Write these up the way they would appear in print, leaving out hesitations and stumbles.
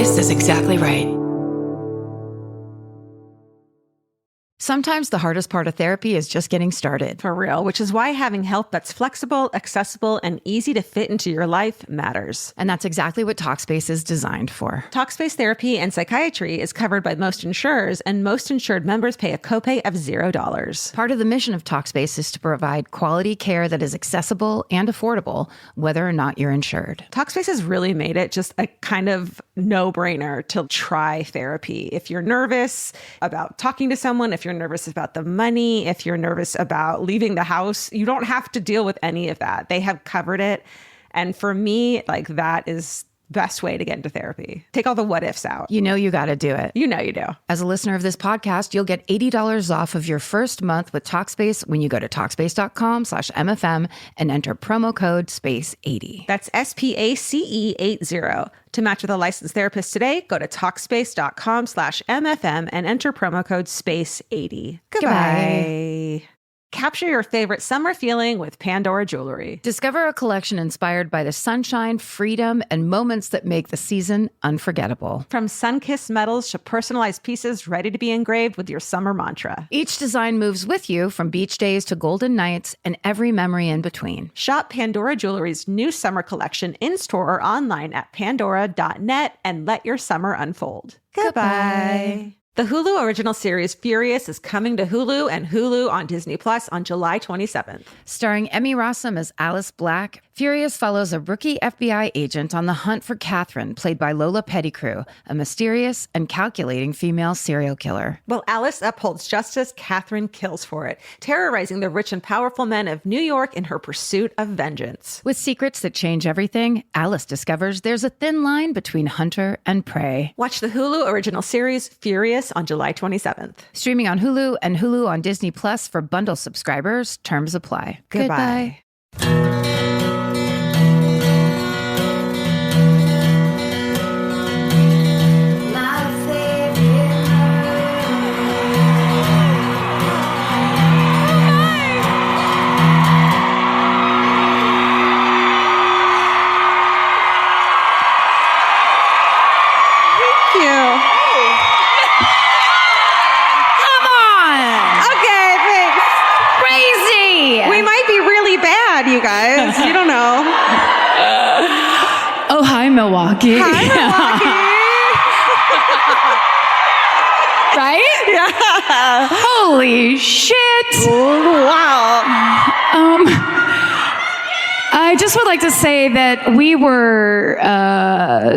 This is exactly right. Sometimes the hardest part of therapy is just getting started. For real, which is why having help that's flexible, accessible, and easy to fit into your life matters. And that's exactly what Talkspace is designed for. Talkspace therapy and psychiatry is covered by most insurers, and most insured members pay a copay of $0. Part of the mission of Talkspace is to provide quality care that is accessible and affordable, whether or not you're insured. Talkspace has really made it just a kind of no-brainer to try therapy. If you're nervous about talking to someone, if you're nervous about the money, if you're nervous about leaving the house, you don't have to deal with any of that. They have covered it. And for me, like, that is best way to get into therapy. Take all the what ifs out. You know you got to do it. You know you do. As a listener of this podcast, you'll get $80 off of your first month with Talkspace when you go to Talkspace.com/MFM and enter promo code SPACE80. That's SPACE80. To match with a licensed therapist today, go to Talkspace.com/MFM and enter promo code SPACE80. Goodbye. Capture your favorite summer feeling with Pandora Jewelry. Discover a collection inspired by the sunshine, freedom, and moments that make the season unforgettable. From sun-kissed metals to personalized pieces ready to be engraved with your summer mantra. Each design moves with you from beach days to golden nights and every memory in between. Shop Pandora Jewelry's new summer collection in-store or online at pandora.net and let your summer unfold. Goodbye. The Hulu original series Furious is coming to Hulu and Hulu on Disney Plus on July 27th. Starring Emmy Rossum as Alice Black, Furious follows a rookie FBI agent on the hunt for Catherine, played by Lola Pettigrew, a mysterious and calculating female serial killer. While Alice upholds justice, Catherine kills for it, terrorizing the rich and powerful men of New York in her pursuit of vengeance. With secrets that change everything, Alice discovers there's a thin line between hunter and prey. Watch the Hulu original series Furious on July 27th. Streaming on Hulu and Hulu on Disney Plus for bundle subscribers. Terms apply. Goodbye. You guys, you don't know. Oh, hi, Milwaukee. Hi, Milwaukee. Right? Yeah. Holy shit. Wow. I just would like to say that we were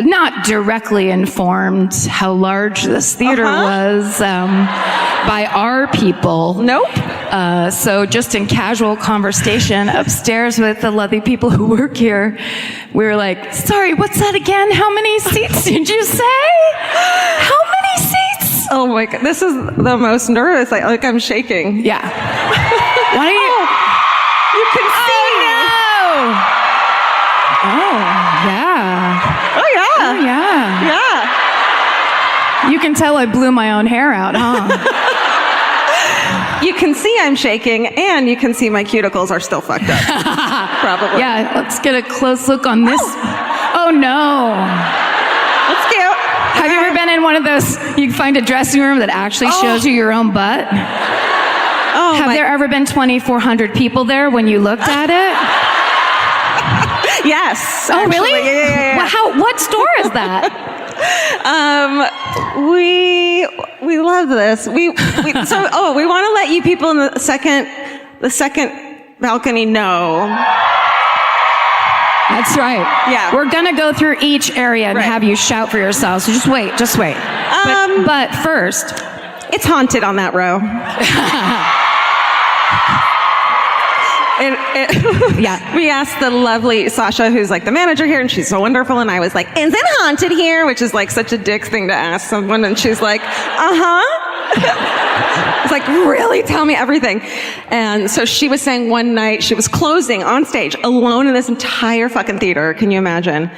not directly informed how large this theater was by our people. Nope. So just in casual conversation upstairs with the lovely people who work here, we were like, sorry, what's that again? How many seats did you say? How many seats? Oh my God, this is the most nervous. Like I'm shaking. Yeah. Why don't you? You can see. Oh, yeah. Oh yeah. Oh, yeah. Yeah. You can tell I blew my own hair out, huh? You can see I'm shaking, and you can see my cuticles are still fucked up. Probably. Yeah, let's get a close look on this. Oh no. That's cute. Have you ever been in one of those, you find a dressing room that actually shows you your own butt? Oh, Have there ever been 2,400 people there when you looked at it? Yes. Oh, actually. really? Yeah. Well, what store is that? We love this. We want to let you people in the second balcony know. That's right. Yeah. We're going to go through each area and have you shout for yourselves. So just wait. But first, it's haunted on that row. Yeah. We asked the lovely Sasha, who's like the manager here, and she's so wonderful. And I was like, is it haunted here? Which is like such a dick thing to ask someone. And she's like, It's like, really? Tell me everything. And so she was saying one night she was closing on stage alone in this entire fucking theater. Can you imagine?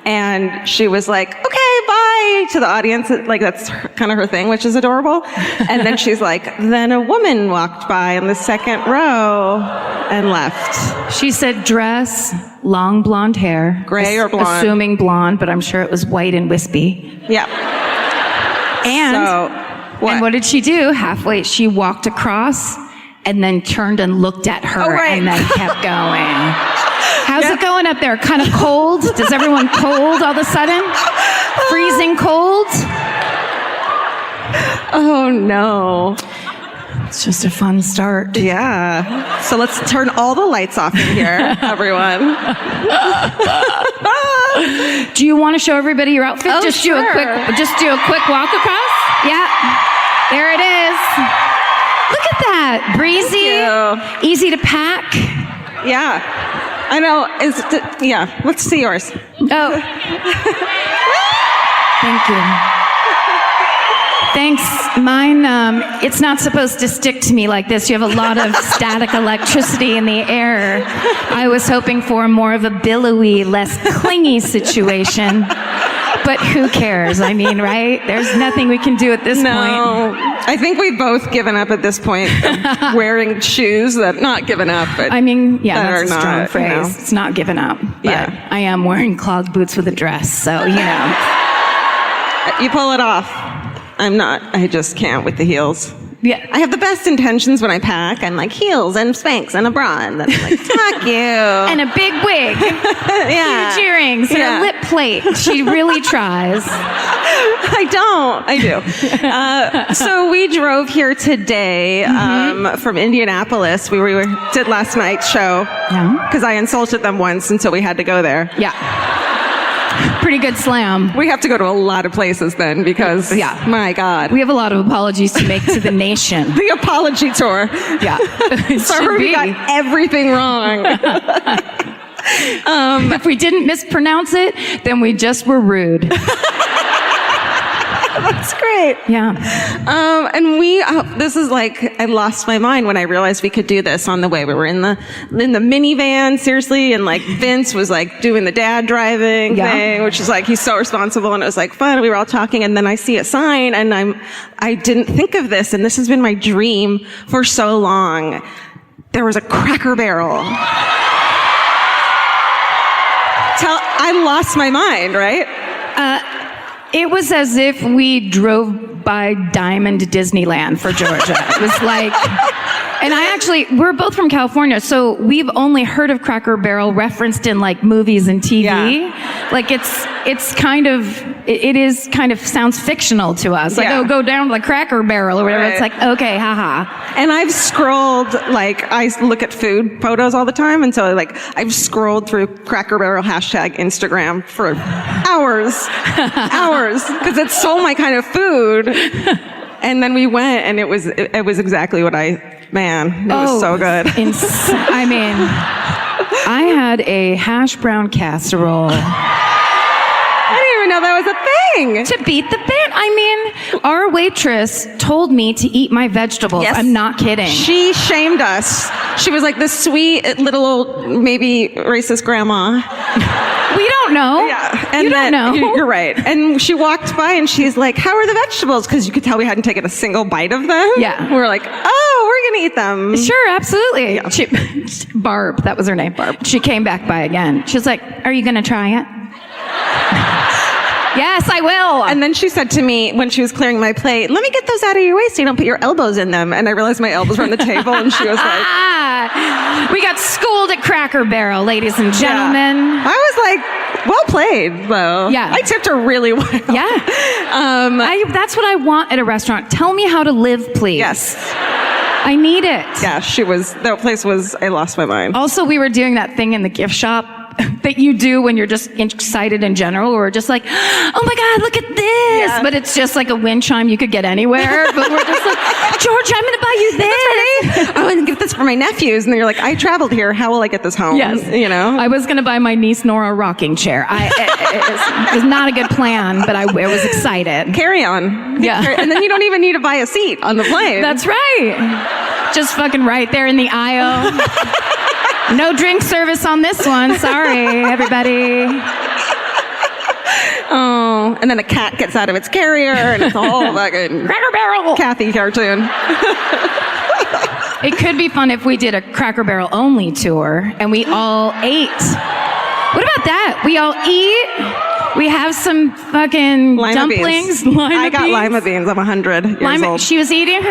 And she was like, okay, bye to the audience. Like, that's kind of her thing, which is adorable. And then she's like, then a woman walked by in the second row and left. She said dress, long blonde hair. Gray or blonde? Assuming blonde, but I'm sure it was white and wispy. Yeah. And what did she do? Halfway, she walked across and then turned and looked at her and then kept going. How's it going up there? Kind of cold? Does everyone cold all of a sudden? Freezing cold? Oh, no. It's just a fun start. Yeah. So let's turn all the lights off in here, everyone. Do you want to show everybody your outfit? Oh, just sure. do a quick walk across. Yeah. There it is. Look at that. Breezy. Easy to pack. Yeah. I know. Yeah. Let's see yours. Oh. Thank you. Thanks. Mine, it's not supposed to stick to me like this. You have a lot of static electricity in the air. I was hoping for more of a billowy, less clingy situation. But who cares? I mean, right? There's nothing we can do at this point. I think we've both given up at this point of wearing shoes that not given up. But I mean, yeah, that that's a are strong not, phrase. you know. It's not given up. But Yeah. I am wearing clogged boots with a dress, so, you know. You pull it off. I'm not. I just can't with the heels. Yeah. I have the best intentions when I pack. I'm like heels and Spanx and a bra. And then I'm like, fuck you. And a big wig. Yeah. Huge earrings and a lip plate. She really tries. I do. So we drove here today from Indianapolis. We did last night's show because I insulted them once, and so we had to go there. Yeah. Pretty good slam. We have to go to a lot of places then because, my God. We have a lot of apologies to make to the nation. The apology tour. Yeah. Sorry, we got everything wrong. If we didn't mispronounce it, then we just were rude. That's great. Yeah. And this is like, I lost my mind when I realized we could do this on the way. We were in the minivan, seriously, and like Vince was like doing the dad driving thing, which is like, he's so responsible, and it was like fun. We were all talking, and then I see a sign, and I didn't think of this, and this has been my dream for so long. There was a Cracker Barrel. I lost my mind, right? It was as if we drove by Diamond Disneyland for Georgia. It was like, and we're both from California, so we've only heard of Cracker Barrel referenced in like movies and TV. Yeah. Like it's kind of, it is kind of sounds fictional to us. Like, oh, go down to the Cracker Barrel or whatever. Right. It's like, okay, haha. And I've scrolled, like, I look at food photos all the time, and so like I've scrolled through Cracker Barrel hashtag Instagram for hours, because it's so my kind of food. And then we went, and it was exactly what it was so good. I mean, I had a hash brown casserole. I didn't even know that was a thing. To beat the bit. I mean, our waitress told me to eat my vegetables. Yes. I'm not kidding. She shamed us. She was like the sweet little old, maybe racist grandma. We don't know. Yeah. And you don't know. You're right. And she walked by and she's like, how are the vegetables? Because you could tell we hadn't taken a single bite of them. Yeah. We were like, oh, we're going to eat them. Sure, absolutely. Yeah. Barb, that was her name, Barb. She came back by again. She was like, are you going to try it? Yes, I will. And then she said to me when she was clearing my plate, let me get those out of your way so you don't put your elbows in them. And I realized my elbows were on the table, and she was like... We got schooled at Cracker Barrel, ladies and gentlemen. Yeah. I was like, well played, though. Yeah. I tipped her really well. Yeah. That's what I want at a restaurant. Tell me how to live, please. Yes. I need it. Yeah, that place was, I lost my mind. Also, we were doing that thing in the gift shop that you do when you're just excited in general, or just like, oh my God, look at this. Yeah. But it's just like a wind chime you could get anywhere. But we're just like, George, I'm going to buy you this. I want to get this for my nephews. And then you're like, I traveled here. How will I get this home? Yes. You know? I was going to buy my niece Nora a rocking chair. It was not a good plan, but I was excited. Carry on. Yeah. And then you don't even need to buy a seat on the plane. That's right. Just fucking right there in the aisle. No drink service on this one. Sorry, everybody. Oh, know, and then a cat gets out of its carrier, and it's a whole fucking Cracker Barrel. Kathy cartoon. It could be fun if we did a Cracker Barrel only tour and we all ate. What about that? We all eat. We have some fucking Lima dumplings. beans. Lima I got beans. lima beans. I'm 100 years old. She was eating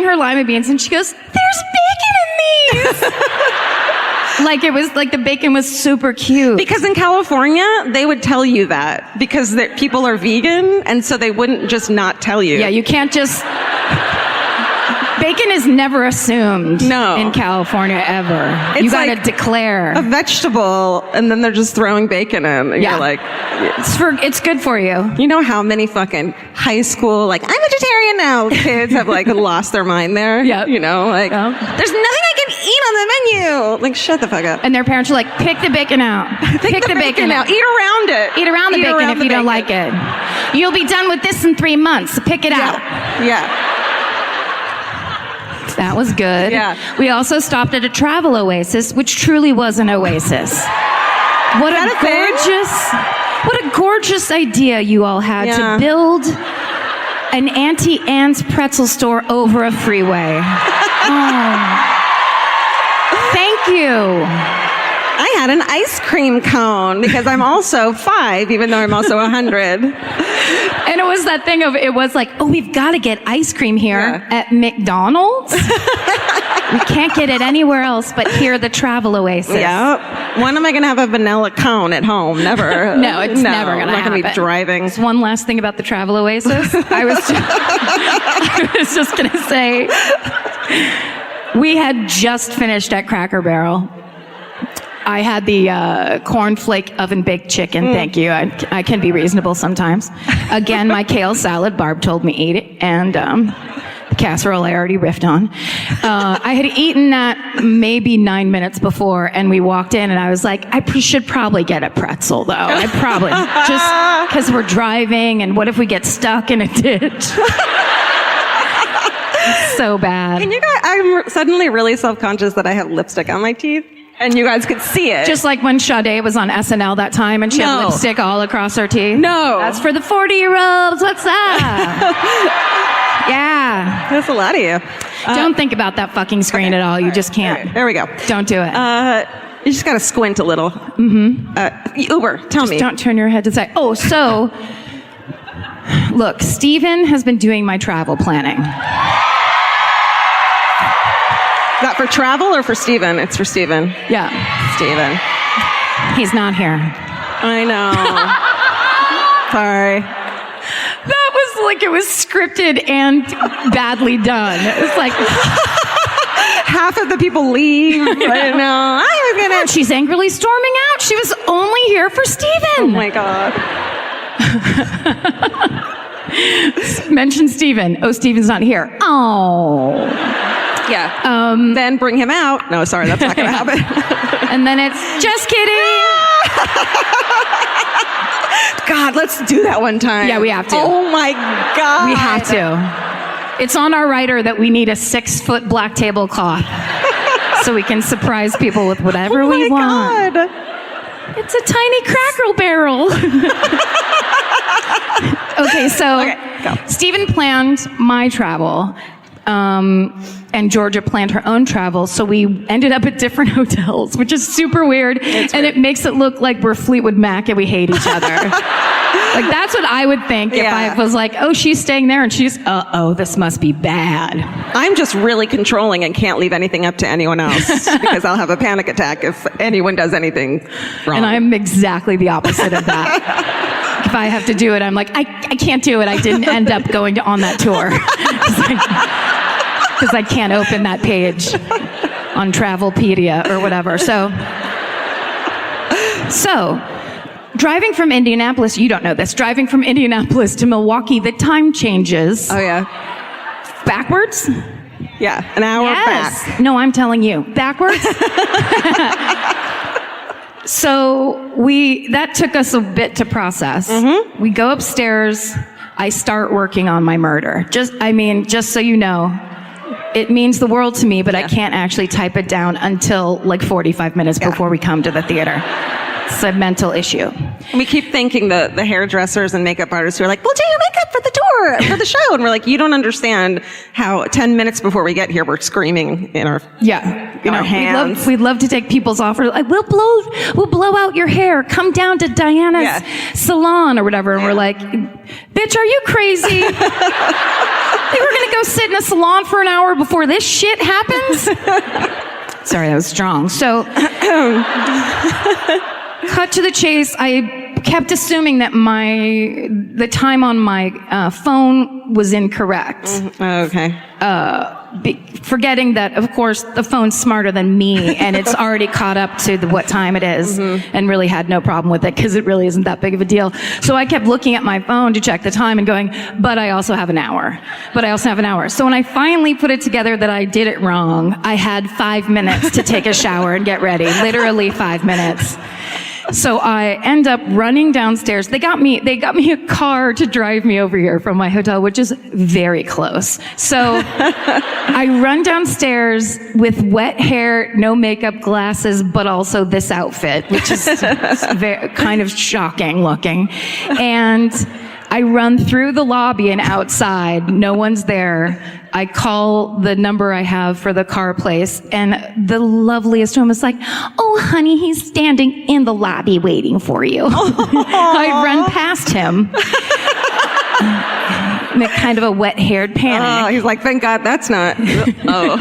her lima beans, and she goes, "There's bacon in these." Like it was like the bacon was super cute. Because in California, they would tell you that because people are vegan, and so they wouldn't just not tell you. Yeah, you can't just. Bacon is never assumed in California ever. You gotta like declare a vegetable, and then they're just throwing bacon in. And you're like, it's good for you. You know how many fucking high school, like, I'm vegetarian now kids have like lost their mind there? Yeah. You know, like, there's nothing I can eat on the menu. Like, shut the fuck up. And their parents are like, pick the bacon out. Pick the bacon out. Eat around it. Eat around the bacon if you don't like it. You'll be done with this in 3 months. So pick it out. Yeah. That was good. Yeah. We also stopped at a travel oasis, which truly was an oasis. What a gorgeous idea you all had to build an Auntie Anne's pretzel store over a freeway. Thank you. I had an ice cream cone because I'm also 5, even though I'm also 100. And it was that thing of, it was like, oh, we've got to get ice cream here at McDonald's. We can't get it anywhere else but here, the travel oasis. Yeah. When am I going to have a vanilla cone at home? Never. No, it's never going to happen. I'm not going to be driving. One last thing about the travel oasis. I was just going to say, we had just finished at Cracker Barrel. I had the cornflake oven baked chicken. Thank you. I can be reasonable sometimes. Again, my kale salad. Barb told me eat it, and the casserole I already riffed on. I had eaten that maybe 9 minutes before, and we walked in, and I was like, I should probably get a pretzel, though. I probably just because we're driving, and what if we get stuck in a ditch? So bad. Can you guys? I'm suddenly really self-conscious that I have lipstick on my teeth. And you guys could see it. Just like when Sade was on SNL that time and she had lipstick all across her teeth. No. That's for the 40-year-olds. What's that? Yeah. That's a lot of you. Don't think about that fucking screen at all. You just can't. There we go. Don't do it. You just got to squint a little. Mm-hmm. Uber, tell me. Don't turn your head to the side. Oh, so, look, Steven has been doing my travel planning. Is that for travel or for Steven? It's for Steven. Yeah. Steven. He's not here. I know. Sorry. That was like it was scripted and badly done. It was like half of the people leave. I know. I was gonna. She's angrily storming out. She was only here for Steven. Oh my God. Mention Steven. Oh, Steven's not here. Oh. Yeah. Then bring him out. No, sorry, that's not going to happen. And then it's just kidding. God, let's do that one time. Yeah, we have to. Oh my God. We have to. It's on our writer that we need a 6-foot black tablecloth so we can surprise people with whatever we want. God. It's a tiny Cracker Barrel. Okay, so Steven planned my travel. And Georgia planned her own travel, so we ended up at different hotels, which is super weird. And it makes it look like we're Fleetwood Mac and we hate each other. Like, that's what I would think if I was like, oh, she's staying there, and she's, this must be bad. I'm just really controlling and can't leave anything up to anyone else because I'll have a panic attack if anyone does anything wrong. And I'm exactly the opposite of that. If I have to do it, I'm like, I can't do it. I didn't end up going on that tour. Because I can't open that page on Travelpedia or whatever. So, driving from Indianapolis, you don't know this, driving from Indianapolis to Milwaukee, the time changes. Oh, yeah. Backwards? Yeah, an hour back. No, I'm telling you. Backwards? So, that took us a bit to process. Mm-hmm. We go upstairs. I start working on my murder. Just so you know. It means the world to me, but I can't actually type it down until like 45 minutes before we come to the theater. It's a mental issue. We keep thanking the hairdressers and makeup artists who are like, we'll do your makeup for the tour, for the show. And we're like, you don't understand how 10 minutes before we get here, we're screaming in our hands. We'd love to take people's offers. Like, we'll blow out your hair. Come down to Diana's salon or whatever. And we're like, bitch, are you crazy? We're going to go sit in a salon for an hour before this shit happens? Sorry, that was strong. So, cut to the chase. I kept assuming that the time on my phone was incorrect. Okay. Forgetting that, of course, the phone's smarter than me, and it's already caught up to what time it is, and really had no problem with it because it really isn't that big of a deal. So I kept looking at my phone to check the time and going, but I also have an hour. So when I finally put it together that I did it wrong, I had 5 minutes to take a shower and get ready. Literally 5 minutes. So I end up running downstairs. They got me a car to drive me over here from my hotel, which is very close. So I run downstairs with wet hair, no makeup, glasses, but also this outfit, which is very, kind of shocking looking. And I run through the lobby and outside. No one's there. I call the number I have for the car place, and the loveliest woman is like, oh, honey, he's standing in the lobby waiting for you. I run past him. In a kind of a wet-haired panic. Oh, he's like, thank God that's not. Oh.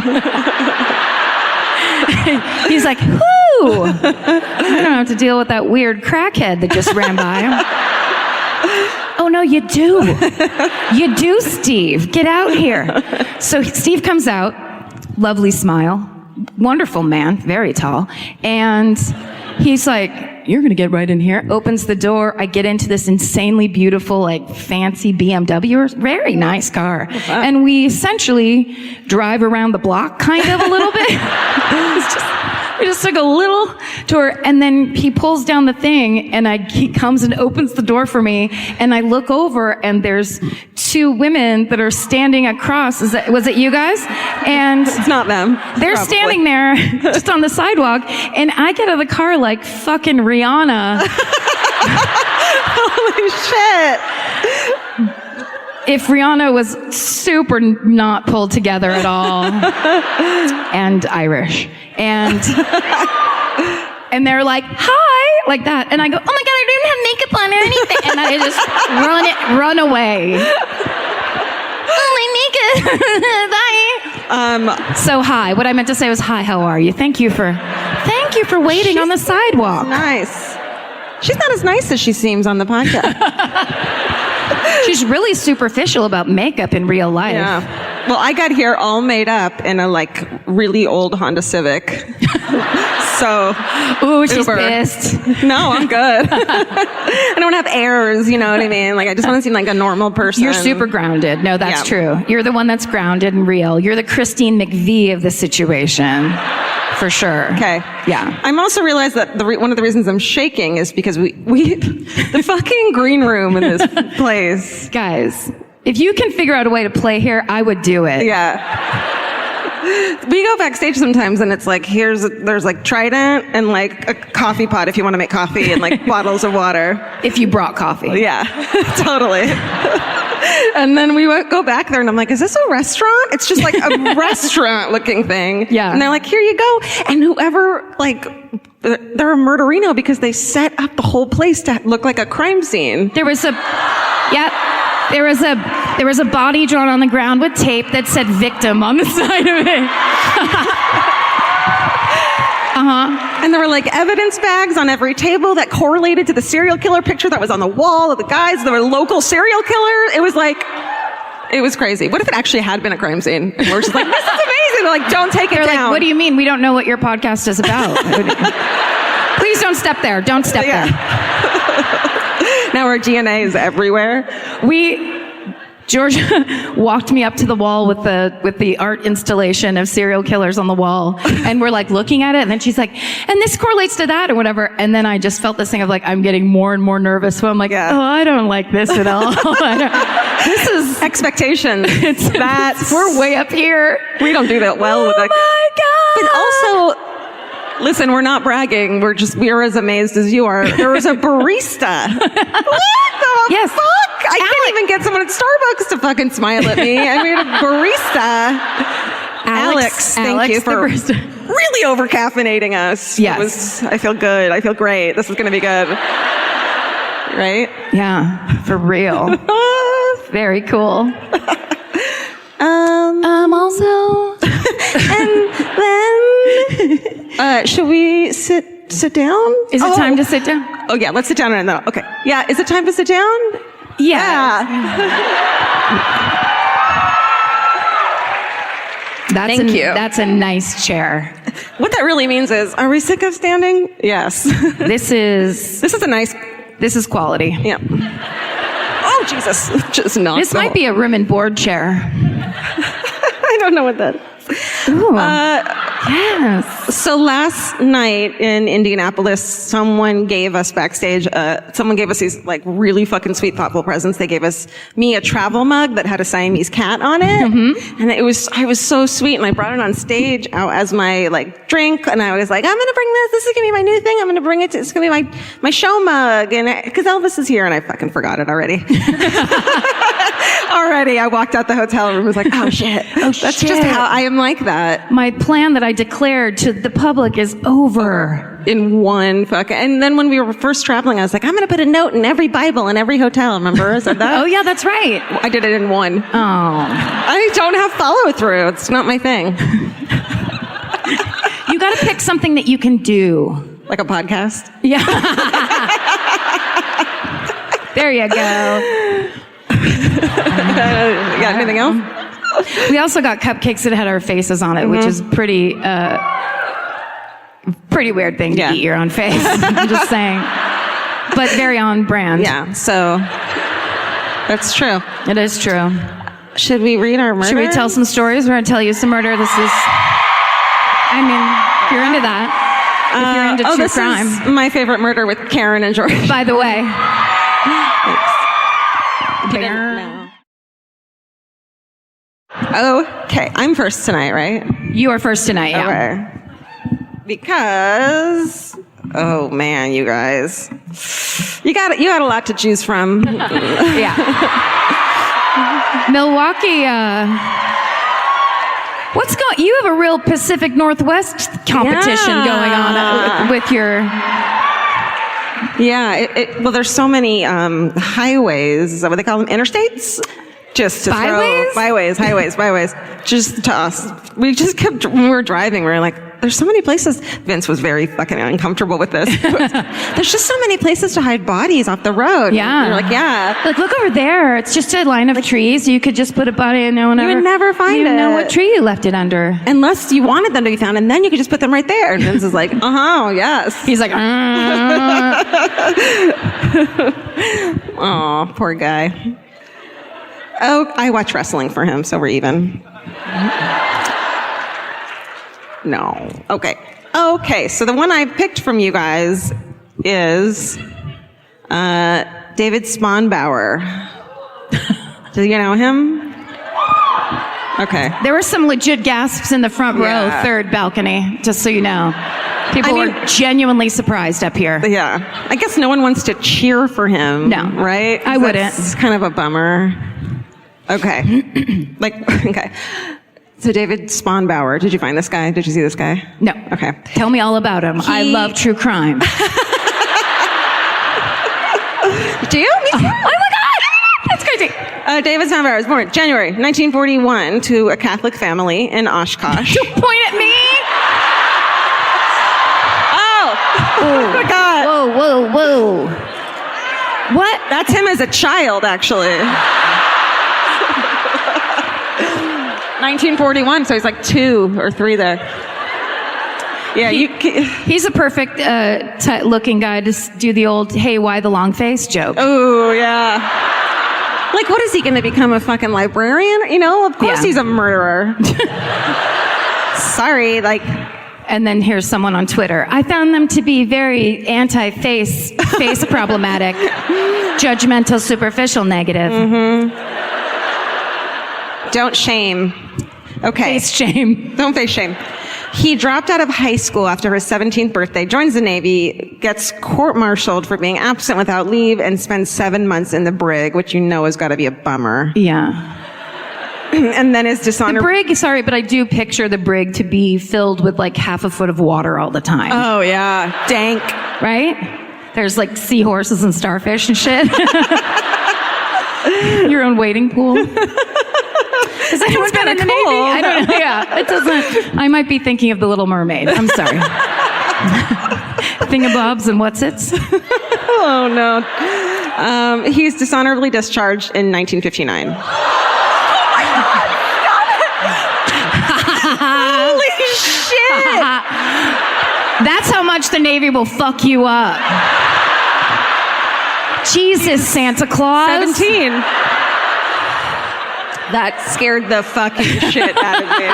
He's like, whoo! I don't have to deal with that weird crackhead that just ran by. Oh, no, you do. You do, Steve. Get out here. So Steve comes out, lovely smile, wonderful man, very tall. And he's like, you're going to get right in here. Opens the door. I get into this insanely beautiful, like fancy BMW, very nice car. Wow. And we essentially drive around the block kind of a little bit. We just took a little tour, and then he pulls down the thing, and he comes and opens the door for me, and I look over, and there's two women that are standing across. Was it you guys? And it's not them. They're probably standing there just on the sidewalk, and I get out of the car like fucking Rihanna. Holy shit. If Rihanna was super not pulled together at all, and Irish, and they're like, hi, like that, and I go, oh my God, I don't even have makeup on or anything, and I just run away. Oh, my makeup, bye. So hi. What I meant to say was, hi, how are you? Thank you for waiting on the sidewalk. Nice. She's not as nice as she seems on the podcast. She's really superficial about makeup in real life. Yeah. Well, I got here all made up in a like really old Honda Civic. So, ooh, she's pissed. No, I'm good. I don't have airs, you know what I mean? Like, I just want to seem like a normal person. You're super grounded. No, that's true. You're the one that's grounded and real. You're the Christine McVie of the situation. For sure. Okay. Yeah. I'm also realized that one of the reasons I'm shaking is because we the fucking green room in this place. Guys, if you can figure out a way to play here, I would do it. Yeah. We go backstage sometimes and it's like, there's like Trident and like a coffee pot if you want to make coffee and like bottles of water. If you brought coffee. Yeah, totally. And then we go back there and I'm like, is this a restaurant? It's just like a restaurant looking thing. Yeah. And they're like, here you go. And whoever, like, they're a murderino because they set up the whole place to look like a crime scene. There was a body drawn on the ground with tape that said victim on the side of it. And there were like evidence bags on every table that correlated to the serial killer picture that was on the wall of the guys. There were local serial killers. It was crazy. What if it actually had been a crime scene? And we're just like, this is amazing. They're like, don't take it down. Like, what do you mean? We don't know what your podcast is about. Please don't step there. Don't step there. Now our DNA is everywhere. Georgia walked me up to the wall with the art installation of serial killers on the wall, and we're like looking at it, and then she's like, and this correlates to that or whatever, and then I just felt this thing of like, I'm getting more and more nervous, so I'm like, oh, I don't like this at all. This is expectations. We're way up here. We don't do that well with my God. But also, Listen, we're not bragging. We are as amazed as you are. There was a barista. What the Yes. fuck? I can't even get someone at Starbucks to fucking smile at me. And we had a barista. Alex, thank you the for barista. really over-caffeinating us. Yes. I feel good. I feel great. This is going to be good. Right? Yeah, for real. Very cool. Also. And then, should we sit down? Is it time to sit down? Oh yeah, let's sit down right now. Okay. Yeah, is it time to sit down? Yeah. Thank you. That's a nice chair. What that really means is, are we sick of standing? Yes. This is quality. Yeah. Oh Jesus! Just not. This might be a room and board chair. I don't know what that is. Ooh. Yes. So last night in Indianapolis, someone gave us backstage, someone gave us these like really fucking sweet, thoughtful presents. They gave me a travel mug that had a Siamese cat on it. Mm-hmm. And I was so sweet. And I brought it on stage out as my like drink. And I was like, I'm going to bring this. This is going to be my new thing. I'm going to bring it. It's going to be my show mug. And cause Elvis is here and I fucking forgot it already. I walked out the hotel room and was like, oh shit. That's just how I am like that. My plan that I declared to the public is over. In one fucking... And then when we were first traveling, I was like, I'm going to put a note in every Bible in every hotel. Remember? I said that? Oh, yeah, that's right. I did it in one. Oh. I don't have follow-through. It's not my thing. You got to pick something that you can do. Like a podcast? Yeah. There you go. Got anything else? We also got cupcakes that had our faces on it, which is pretty weird thing to eat your own face. I'm just saying. But very on brand. Yeah, so that's true. It is true. Should we read our murder? Should we tell some stories? We're going to tell you some murder. This is, I mean, if you're into that. If you're into true crime. This is my favorite murder with Karen and George. By the way. Okay, I'm first tonight, right? You are first tonight, yeah. Okay. Because, oh man, you guys, you got a lot to choose from. Yeah. Milwaukee. You have a real Pacific Northwest competition going on with your. Yeah. Well, there's so many highways. Is that what they call them? Interstates. Just to byways. Just to us. We just kept, when we were driving, we were like, there's so many places. Vince was very fucking uncomfortable with this. There's just so many places to hide bodies off the road. Yeah. And you're like, yeah. Like, look over there. It's just a line of trees. You could just put a body in. No one You would never find you it. know what tree you left it under. Unless you wanted them to be found, and then you could just put them right there. And Vince is like, yes. He's like, Oh, poor guy. Oh, I watch wrestling for him, so we're even. No. Okay. So the one I picked from you guys is David Spanbauer. Do you know him? Okay. There were some legit gasps in the front row, third balcony, just so you know. People were genuinely surprised up here. Yeah. I guess no one wants to cheer for him. No. Right? I wouldn't. It's kind of a bummer. Okay. Okay. So David Spanbauer, did you find this guy? Did you see this guy? No. Okay. Tell me all about him. I love true crime. Do you? Me too. Oh my God! That's crazy. David Spanbauer was born January 1941 to a Catholic family in Oshkosh. Don't point at me! Oh my God. Whoa. What? That's him as a child, actually. 1941, so he's like 2 or 3 there. Yeah, he's a perfect looking guy to do the old, hey, why the long face joke. Oh, yeah. Like, what is he going to become, a fucking librarian? You know, of course he's a murderer. Sorry, like... And then here's someone on Twitter. I found them to be very face problematic, judgmental, superficial, negative. Mm-hmm. Don't shame. Okay. Face shame. Don't face shame. He dropped out of high school after his 17th birthday, joins the Navy, gets court-martialed for being absent without leave, and spends 7 months in the brig, which you know has got to be a bummer. Yeah. And then is dishonored. The brig, sorry, but I do picture the brig to be filled with like half a foot of water all the time. Oh, yeah. Dank. Right? There's like seahorses and starfish and shit. Your own wading pool. Has anyone been in the Navy? I don't know. Yeah, it doesn't. I might be thinking of The Little Mermaid. I'm sorry. Thingamabobs and what's-its. Oh, no. He's dishonorably discharged in 1959. Holy shit! That's how much the Navy will fuck you up. Jesus, Santa Claus. 17. That scared the fucking shit out of me.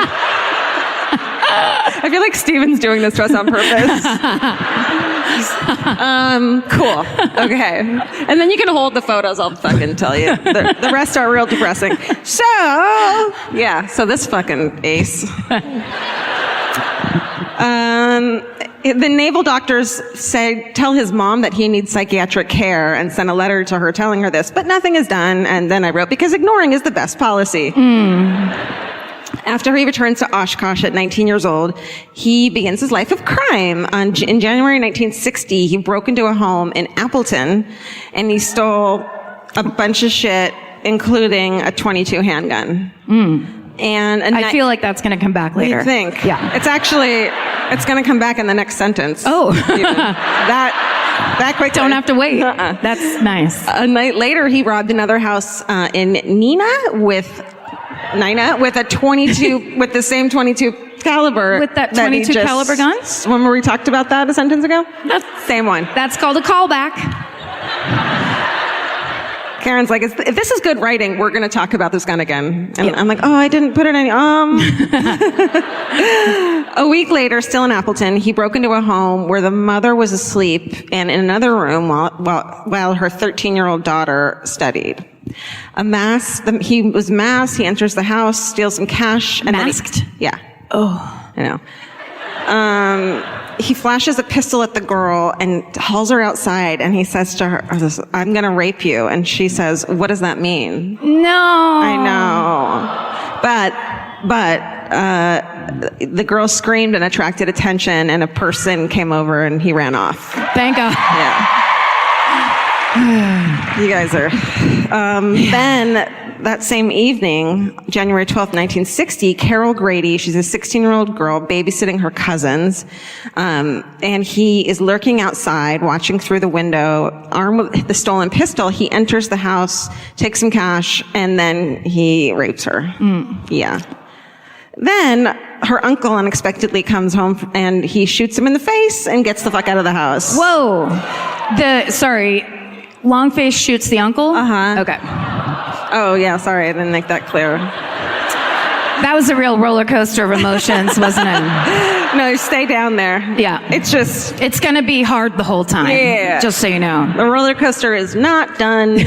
I feel like Steven's doing this to us on purpose. Cool. Okay. And then you can hold the photos, I'll fucking tell you. The rest are real depressing. So, yeah, so this fucking ace. The naval doctors tell his mom that he needs psychiatric care and sent a letter to her telling her this, but nothing is done. And then I wrote, because ignoring is the best policy. After he returns to Oshkosh at 19 years old, he begins his life of crime. In January 1960, he broke into a home in Appleton and he stole a bunch of shit, including a .22 handgun. And I feel like that's going to come back later. You think? Yeah. It's going to come back in the next sentence. Oh. That quick. Don't have to wait. That's nice. A night later, he robbed another house in Nina with a 22, with the same .22 caliber. With that .22 caliber gun? When we talked about that a sentence ago? Same one. That's called a callback. Karen's like, if this is good writing, we're going to talk about this gun again. And I'm like, oh, I didn't put it in. A week later, still in Appleton, he broke into a home where the mother was asleep and in another room while her 13-year-old daughter studied. He was masked. He enters the house, steals some cash. And masked? Yeah. Oh. I know. He flashes a pistol at the girl and hauls her outside, and he says to her, I'm going to rape you. And she says, what does that mean? No. I know. But the girl screamed and attracted attention, and a person came over and he ran off. Thank God. Yeah. You guys are. Then that same evening, January 12th, 1960, Carol Grady, she's a 16-year-old girl babysitting her cousins, and he is lurking outside, watching through the window, armed with the stolen pistol. He enters the house, takes some cash, and then he rapes her. Yeah. Then her uncle unexpectedly comes home and he shoots him in the face and gets the fuck out of the house. Whoa. Longface shoots the uncle? Uh-huh. Okay. Oh, yeah, sorry, I didn't make that clear. That was a real roller coaster of emotions, wasn't it? No, stay down there. Yeah. It's going to be hard the whole time. Yeah. Just so you know. The roller coaster is not done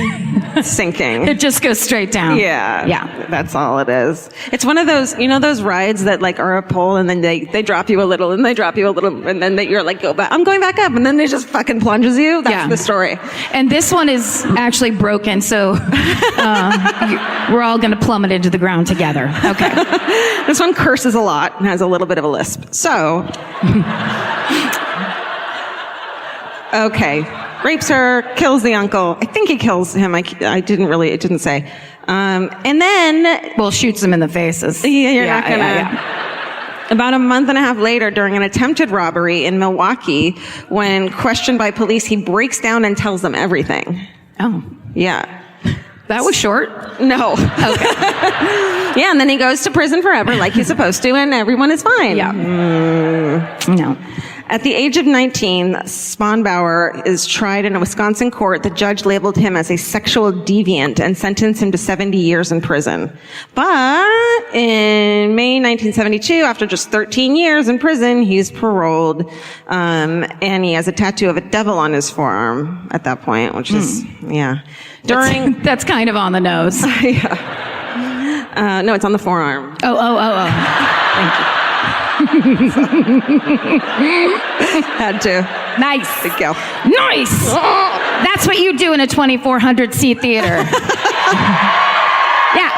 sinking. It just goes straight down. Yeah. Yeah. That's all it is. It's one of those, those rides that like are a pole and then they drop you a little and they drop you a little and then you're like, go back. I'm going back up. And then they just fucking plunges you. That's the story. And this one is actually broken. So we're all going to plummet into the ground together. Okay. This one curses a lot and has a little bit of a lisp. So, okay. Rapes her, kills the uncle. I think he kills him. It didn't say. And then... Well, shoots him in the faces. You're not gonna... Yeah. About a month and a half later, during an attempted robbery in Milwaukee, when questioned by police, he breaks down and tells them everything. Oh. Yeah. That was short. No. Okay. Yeah, and then he goes to prison forever like he's supposed to, and everyone is fine. Yeah. No. At the age of 19, Spanbauer is tried in a Wisconsin court. The judge labeled him as a sexual deviant and sentenced him to 70 years in prison. But in May 1972, after just 13 years in prison, he's paroled, and he has a tattoo of a devil on his forearm at that point, which is, yeah. That's kind of on the nose. Yeah. No, it's on the forearm. Oh. Thank you. Had to. Nice. Thank you. Nice. That's what you do in a 2,400 seat theater. Yeah.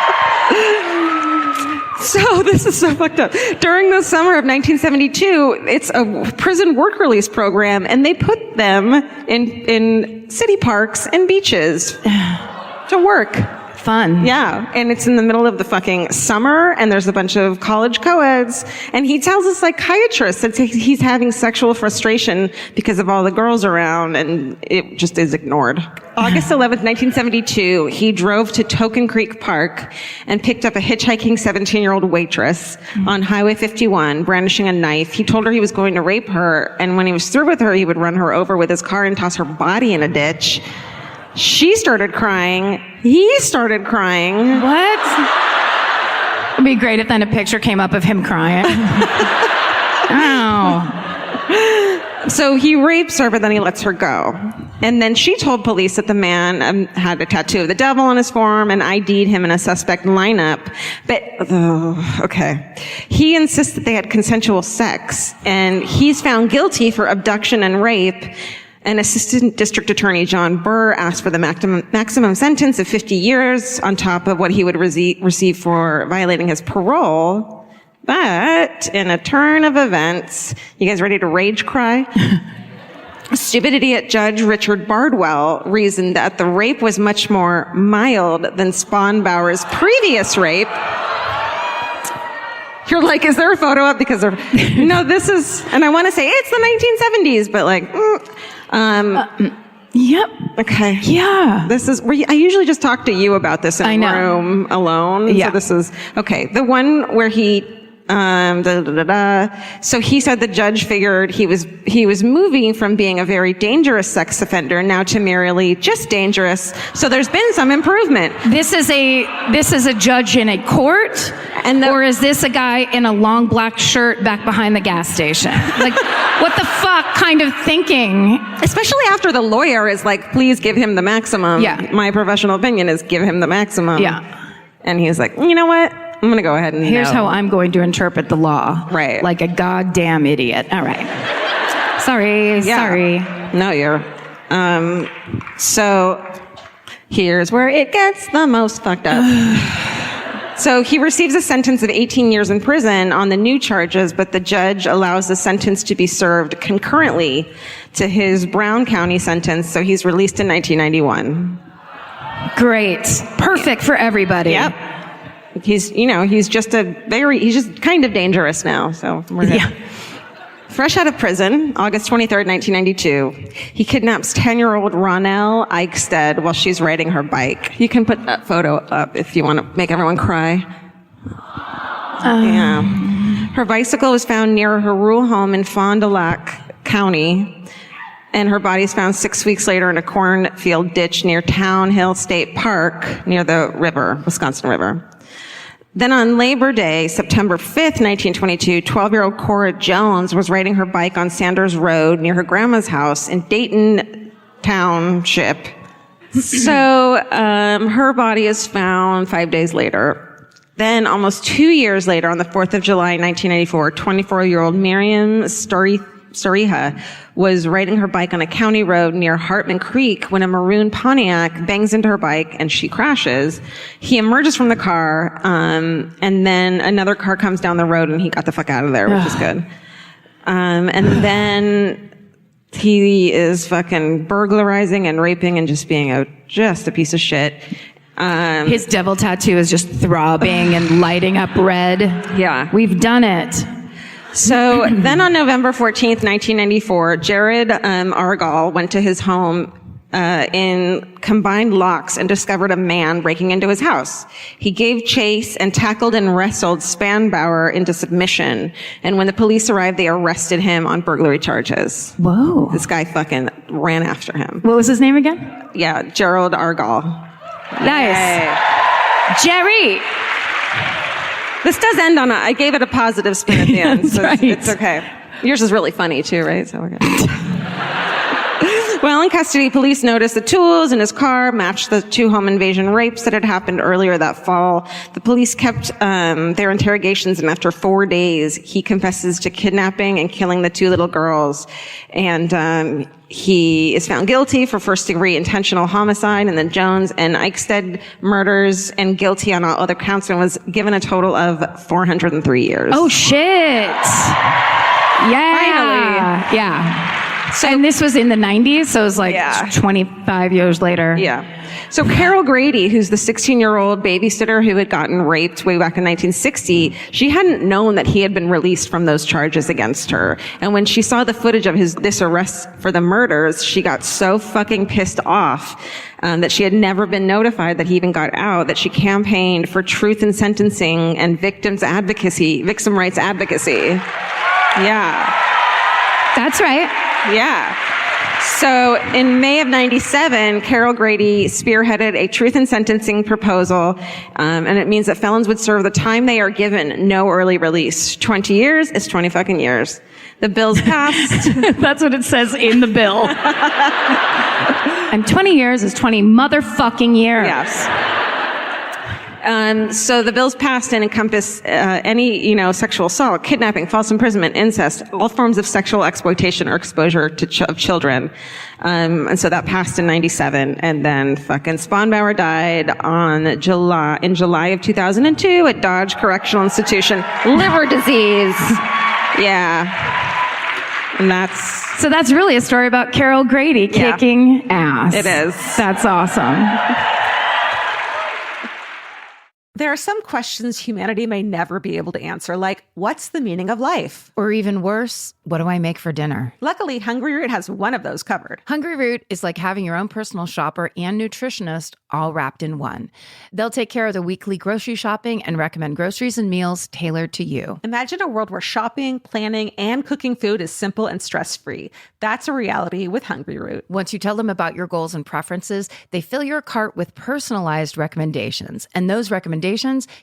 So this is so fucked up. During the summer of 1972, it's a prison work release program, and they put them in city parks and beaches to work. Fun. Yeah, and it's in the middle of the fucking summer, and there's a bunch of college co-eds, and he tells a psychiatrist that he's having sexual frustration because of all the girls around, and it just is ignored. August 11th, 1972, he drove to Token Creek Park and picked up a hitchhiking 17-year-old waitress on Highway 51, brandishing a knife. He told her he was going to rape her, and when he was through with her, he would run her over with his car and toss her body in a ditch. She started crying. He started crying. What? It'd be great if then a picture came up of him crying. Oh. So he rapes her, but then he lets her go. And then she told police that the man had a tattoo of the devil on his forearm and ID'd him in a suspect lineup. But, okay. He insists that they had consensual sex, and he's found guilty for abduction and rape. And Assistant District Attorney John Burr asked for the maximum sentence of 50 years on top of what he would receive for violating his parole. But in a turn of events, you guys ready to rage cry? Stupid idiot Judge Richard Bardwell reasoned that the rape was much more mild than Spanbauer's previous rape. You're like, is there a photo up? Because no, this is, and I want to say it's the 1970s, but like, Yep. okay. Yeah. This is where I usually just talk to you about this in a room alone. Yeah. So this is, okay. The one where he, So he said the judge figured he was moving from being a very dangerous sex offender now to merely just dangerous. So there's been some improvement. This is a judge in a court, or is this a guy in a long black shirt back behind the gas station? Like, what the fuck kind of thinking? Especially after the lawyer is like, please give him the maximum. Yeah. My professional opinion is give him the maximum. Yeah. And he's like, you know what? I'm going to go ahead and Here's how I'm going to interpret the law. Right. Like a goddamn idiot. All right. Sorry. No, you're. So here's where it gets the most fucked up. So he receives a sentence of 18 years in prison on the new charges, but the judge allows the sentence to be served concurrently to his Brown County sentence, so he's released in 1991. Great. Perfect for everybody. Yep. He's just kind of dangerous now, so we're good. Yeah. Fresh out of prison, August 23rd, 1992, he kidnaps 10-year-old Ronelle Eichstead while she's riding her bike. You can put that photo up if you want to make everyone cry. Yeah. Her bicycle was found near her rural home in Fond du Lac County, and her body is found 6 weeks later in a cornfield ditch near Town Hill State Park near the river, Wisconsin River. Then on Labor Day, September 5th, 1922, 12-year-old Cora Jones was riding her bike on Sanders Road near her grandma's house in Dayton Township. So her body is found 5 days later. Then almost 2 years later, on the 4th of July, 1994, 24-year-old Miriam Storiha was riding her bike on a county road near Hartman Creek when a maroon Pontiac bangs into her bike and she crashes. He emerges from the car, and then another car comes down the road and he got the fuck out of there, which is good. And then he is fucking burglarizing and raping and just being just a piece of shit. His devil tattoo is just throbbing and lighting up red. Yeah. We've done it. So then on November 14th, 1994, Jared Argall went to his home in Combined Locks and discovered a man breaking into his house. He gave chase and tackled and wrestled Spanbauer into submission. And when the police arrived, they arrested him on burglary charges. Whoa. This guy fucking ran after him. What was his name again? Yeah, Gerald Argall. Nice. Yay. Jerry. This does end on I gave it a positive spin at the end, so right. it's okay. Yours is really funny too, right? So we're good. While in custody, police noticed the tools in his car matched the 2 home invasion rapes that had happened earlier that fall. The police kept their interrogations, and after 4 days, he confesses to kidnapping and killing the 2 little girls. And he is found guilty for first-degree intentional homicide in the Jones and Eichstead murders and guilty on all other counts, and was given a total of 403 years. Oh, shit. Yeah. Finally. Yeah. And this was in the 90s, so it was like 25 years later. Yeah. So Carol Grady, who's the 16-year-old babysitter who had gotten raped way back in 1960, she hadn't known that he had been released from those charges against her. And when she saw the footage of this arrest for the murders, she got so fucking pissed off that she had never been notified that he even got out, that she campaigned for truth in sentencing and victim rights advocacy. Yeah. That's right. Yeah. So in May of 97, Carol Grady spearheaded a truth in sentencing proposal, and it means that felons would serve the time they are given, no early release. 20 years is 20 fucking years. The bill's passed. That's what it says in the bill. And 20 years is 20 motherfucking years. Yes. So the bills passed and encompass any, sexual assault, kidnapping, false imprisonment, incest, all forms of sexual exploitation or exposure of children. And so that passed in 97. And then fucking Spanbauer died in July of 2002 at Dodge Correctional Institution. Liver disease. Yeah. And that's really a story about Carol Grady kicking ass. It is. That's awesome. There are some questions humanity may never be able to answer, like, what's the meaning of life? Or even worse, what do I make for dinner? Luckily, Hungry Root has one of those covered. Hungry Root is like having your own personal shopper and nutritionist all wrapped in one. They'll take care of the weekly grocery shopping and recommend groceries and meals tailored to you. Imagine a world where shopping, planning, and cooking food is simple and stress-free. That's a reality with Hungry Root. Once you tell them about your goals and preferences, they fill your cart with personalized recommendations. And those recommendations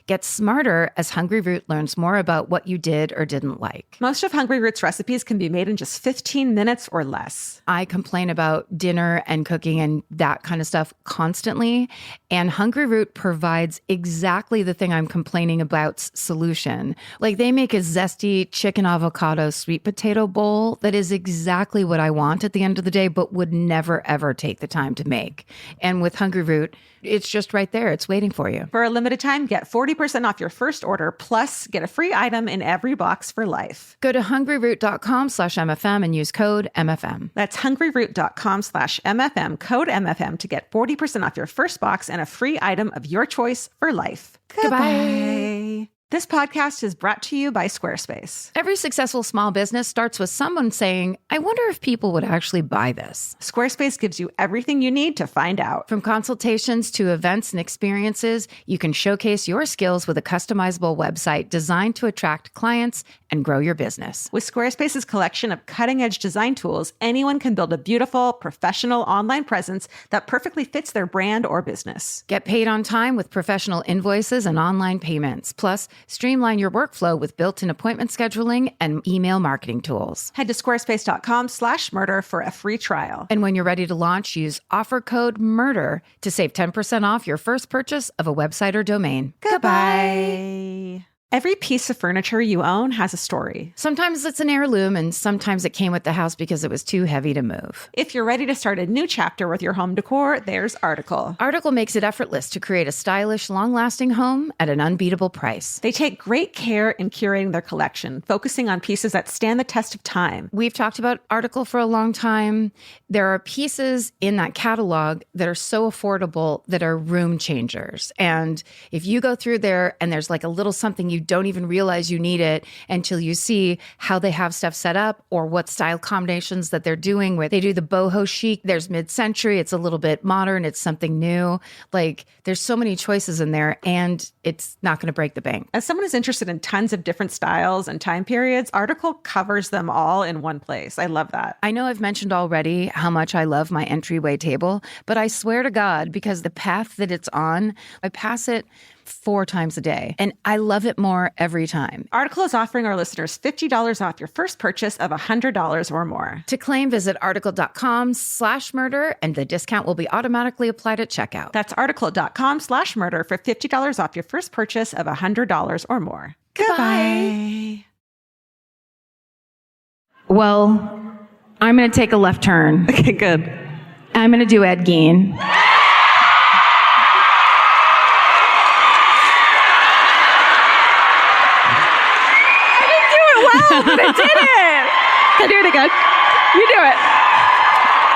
get smarter as Hungry Root learns more about what you did or didn't like. Most of Hungry Root's recipes can be made in just 15 minutes or less. I complain about dinner and cooking and that kind of stuff constantly, and Hungry Root provides exactly the thing I'm complaining about's solution. Like, they make a zesty chicken avocado sweet potato bowl that is exactly what I want at the end of the day, but would never, ever take the time to make. And with Hungry Root, it's just right there. It's waiting for you. For a limited time, get 40% off your first order, plus get a free item in every box for life. Go to hungryroot.com/MFM and use code MFM. That's hungryroot.com/MFM, code MFM, to get 40% off your first box and a free item of your choice for life. Goodbye. This podcast is brought to you by Squarespace. Every successful small business starts with someone saying, I wonder if people would actually buy this. Squarespace gives you everything you need to find out. From consultations to events and experiences, you can showcase your skills with a customizable website designed to attract clients and grow your business. With Squarespace's collection of cutting-edge design tools, anyone can build a beautiful, professional online presence that perfectly fits their brand or business. Get paid on time with professional invoices and online payments. Plus, streamline your workflow with built-in appointment scheduling and email marketing tools. Head to squarespace.com/murder for a free trial. And when you're ready to launch, use offer code MURDER to save 10% off your first purchase of a website or domain. Goodbye. Every piece of furniture you own has a story. Sometimes it's an heirloom, and sometimes it came with the house because it was too heavy to move. If you're ready to start a new chapter with your home decor, there's Article. Article makes it effortless to create a stylish, long-lasting home at an unbeatable price. They take great care in curating their collection, focusing on pieces that stand the test of time. We've talked about Article for a long time. There are pieces in that catalog that are so affordable that are room changers. And if you go through there and there's like a little something you don't even realize you need it until you see how they have stuff set up or what style combinations that they're doing, where they do the boho chic, there's mid-century, it's a little bit modern, it's something new. Like, there's so many choices in there, and it's not going to break the bank. As someone who's interested in tons of different styles and time periods, Article covers them all in one place. I love that. I know I've mentioned already how much I love my entryway table, but I swear to God, because the path that it's on, I pass it 4 times a day. And I love it more every time. Article is offering our listeners $50 off your first purchase of $100 or more. To claim, visit article.com/murder, and the discount will be automatically applied at checkout. That's article.com/murder for $50 off your first purchase of $100 or more. Goodbye. Well, I'm going to take a left turn. Okay, good. I'm going to do Ed Gein. But I did it. I do it again. You do it.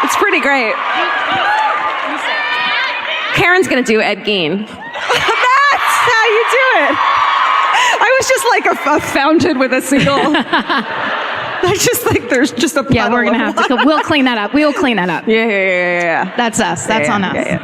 It's pretty great. Karen's going to do Ed Gein. That's how you do it. I was just like a fountain with a single. I just like there's just a puddle. Yeah, we're going to have to. We'll clean that up. We'll clean that up. Yeah. That's us. That's on us. Yeah.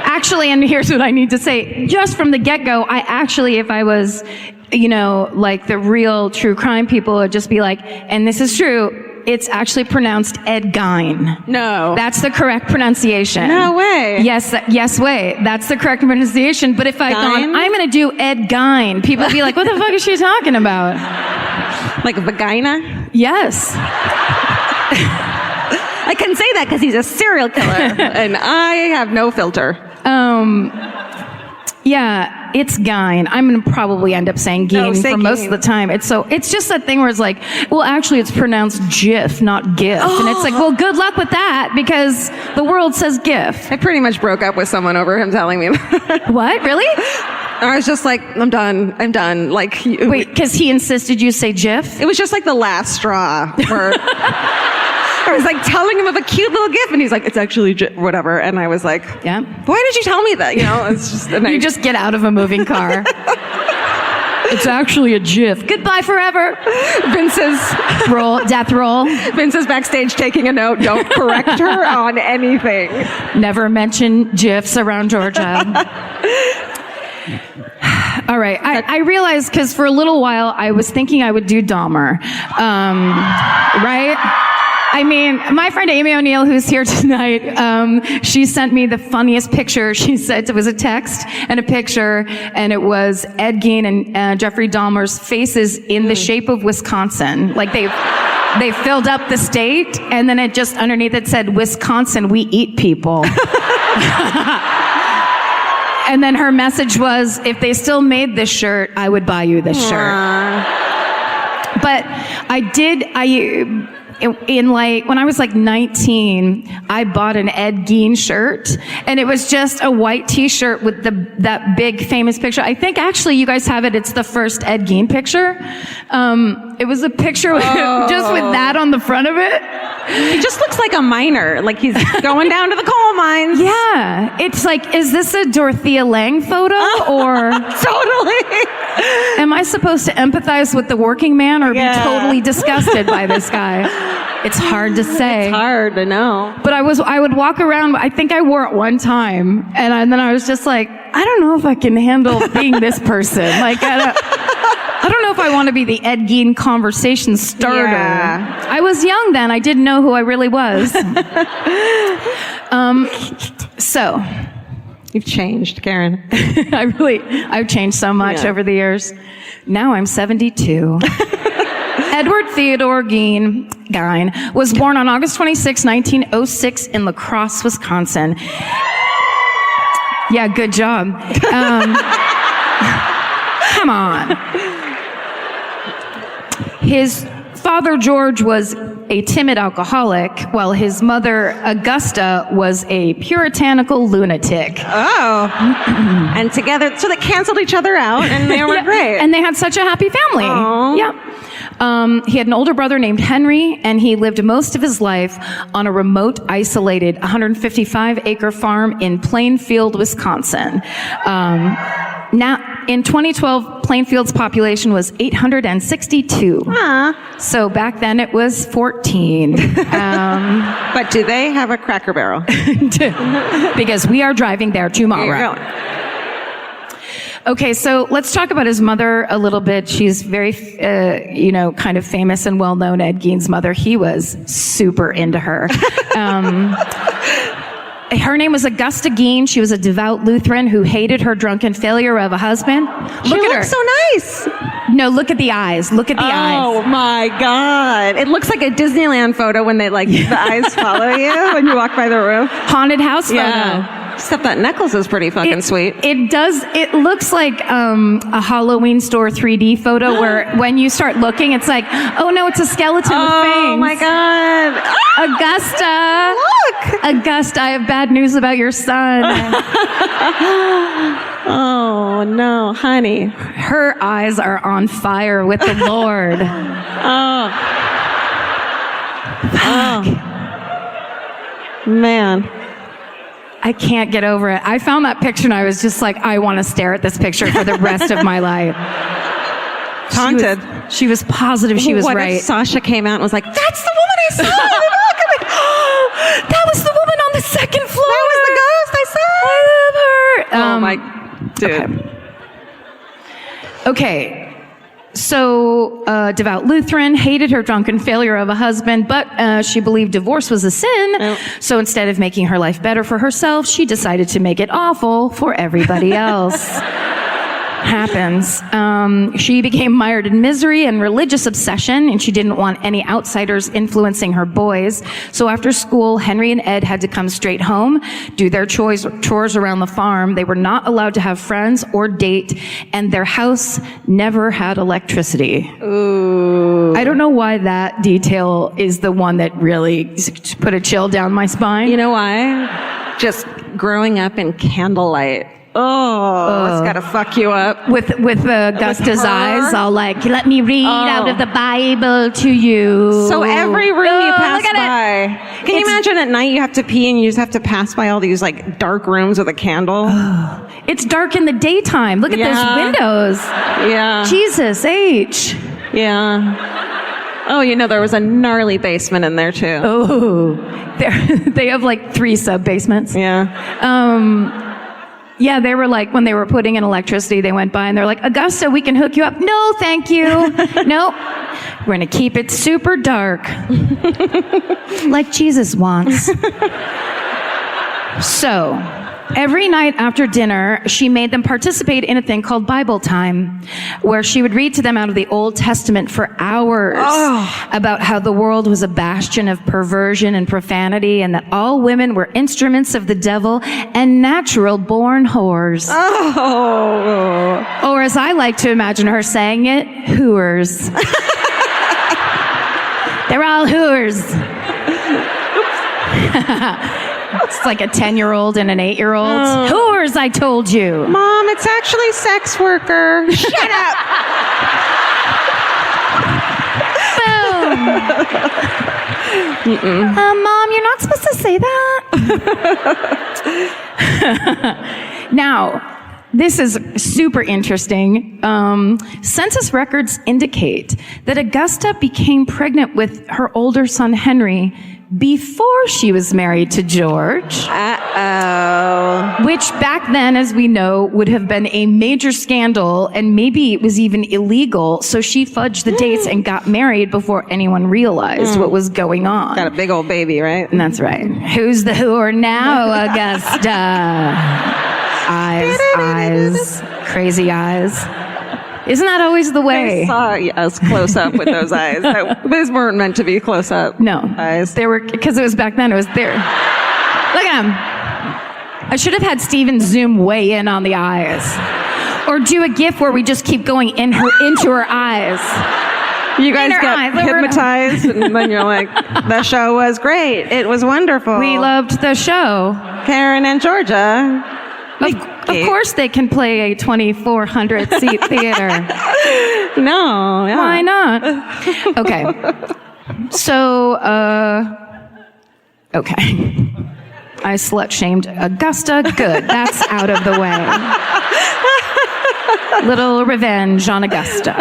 Actually, and here's what I need to say. Just from the get-go, I actually, if I was, like the real true crime people, would just be like, and this is true, it's actually pronounced Ed Gein. No. That's the correct pronunciation. No way. Yes, way. That's the correct pronunciation. But if I'd gone, I'm going to do Ed Gein, people would be like, what the fuck is she talking about? Like a vagina? Yes. I can say that because he's a serial killer, and I have no filter. Yeah, it's Gein. I'm going to probably end up saying Gein say for most Gein. of the time. It's just that thing where it's like, well, actually it's pronounced GIF, not GIF. And it's like, well, good luck with that because the world says GIF. I pretty much broke up with someone over him telling me that. What? Really? I was just like, I'm done. Like, Wait, because he insisted you say GIF? it was just like the last straw where I was like telling him of a cute little GIF, and he's like, it's actually whatever. And I was like, Yeah. why did you tell me that? It's just, and You just get out of a moving car. It's actually a GIF. Goodbye forever. Vince's Death roll. Vince is backstage taking a note. Don't correct her on anything. Never mention GIFs around Georgia. All right. I realized because for a little while I was thinking I would do Dahmer. Right? I mean, my friend Amy O'Neill, who's here tonight, she sent me the funniest picture. She said it was a text and a picture, and it was Ed Gein and Jeffrey Dahmer's faces in the shape of Wisconsin. Like they filled up the state, and then it just underneath it said, Wisconsin, we eat people. And then her message was, if they still made this shirt, I would buy you this shirt. But when I was like 19, I bought an Ed Gein shirt, and it was just a white t-shirt with that big famous picture. I think actually you guys have it. It's the first Ed Gein picture. It was a picture just with that on the front of it. He just looks like a miner, like he's going down to the coal mines. Yeah. It's like, is this a Dorothea Lange photo or Totally. am I supposed to empathize with the working man or be totally disgusted by this guy? It's hard to say. It's hard to know. But I would walk around, I think I wore it one time, and then I was just like, I don't know if I can handle being this person. Like, I don't know if I want to be the Ed Gein conversation starter. Yeah. I was young then. I didn't know who I really was. So, You've changed, Karen. I've changed so much over the years. Now I'm 72. Edward Theodore Gein was born on August 26, 1906 in La Crosse, Wisconsin. Yeah, good job. Come on. His father, George, was a timid alcoholic, while his mother, Augusta, was a puritanical lunatic. Oh. And together, so they canceled each other out, and they were great. And they had such a happy family. Aww. Yeah. He had an older brother named Henry, and he lived most of his life on a remote, isolated 155-acre farm in Plainfield, Wisconsin. Now, in 2012, Plainfield's population was 862. So back then it was 14. But do they have a Cracker Barrel? Because we are driving there tomorrow. Where are you going? Okay, so let's talk about his mother a little bit. She's very, kind of famous and well-known. Ed Gein's mother, he was super into her. Her name was Augusta Gein. She was a devout Lutheran who hated her drunken failure of a husband. She Look at her. looks so nice. No, look at the eyes. Look at the eyes. Oh my God. It looks like a Disneyland photo when they the eyes follow you when you walk by the room. Haunted house photo. Yeah. Except that necklace is pretty fucking sweet. It does. It looks like a Halloween store 3D photo where when you start looking, it's like, oh no, it's a skeleton with fangs. Oh my God. Augusta. Look. Augusta, I have bad news about your son. Oh no, honey. Her eyes are on fire with the Lord. Oh. Man. I can't get over it. I found that picture and I was just like, I want to stare at this picture for the rest of my life. Taunted. She was positive she was what right. if Sasha came out and was like, that's the woman I saw. That was the woman on the second floor. That was the ghost I saw. I love her. Oh my dude. Okay. So, devout Lutheran, hated her drunken failure of a husband, but she believed divorce was a sin. Oh. So instead of making her life better for herself, she decided to make it awful for everybody else. Happens. She became mired in misery and religious obsession, and she didn't want any outsiders influencing her boys. So after school, Henry and Ed had to come straight home, do their chores around the farm. They were not allowed to have friends or date, and their house never had electricity. Ooh. I don't know why that detail is the one that really put a chill down my spine. You know why? Just growing up in candlelight. Oh, it's got to fuck you up. With Augusta's her? eyes, all like, let me read out of the Bible to you. So every room you pass look at by. Can you imagine at night you have to pee and you just have to pass by all these like dark rooms with a candle? It's dark in the daytime. Look at Yeah. those windows. Yeah. Jesus H. Yeah. Oh, there was a gnarly basement in there too. Oh, they have like 3 sub-basements. Yeah. Yeah, they were like, when they were putting in electricity, they went by and they're like, Augusta, we can hook you up. No, thank you. Nope. We're going to keep it super dark. Like Jesus wants. So, every night after dinner, she made them participate in a thing called Bible time, where she would read to them out of the Old Testament for hours about how the world was a bastion of perversion and profanity, and that all women were instruments of the devil and natural-born whores. Oh. Or as I like to imagine her saying it, hooers. They're all hooers. It's like a 10-year-old and an 8-year-old. Whores, I told you. Mom, it's actually sex worker. Shut up. Boom. Mom, you're not supposed to say that. Now, this is super interesting. Census records indicate that Augusta became pregnant with her older son, Henry, before she was married to George. Uh-oh. Which back then, as we know, would have been a major scandal, and maybe it was even illegal. So she fudged the dates and got married before anyone realized what was going on. Got a big old baby, right? And that's right. Who's the whore now, Augusta? Eyes, crazy eyes. Isn't that always the way? I saw us close up with those eyes. Those weren't meant to be close up. No. Eyes. They were, because it was back then, it was there. Look at them. I should have had Steven zoom way in on the eyes. Or do a GIF where we just keep going into her eyes. You guys her get eyes. hypnotized and then you're like, the show was great. It was wonderful. We loved the show. Karen and Georgia. Of course they can play a 2,400 seat theater. No. Yeah. Why not? Okay. So, okay. I slut-shamed Augusta. Good. That's out of the way. Little revenge on Augusta.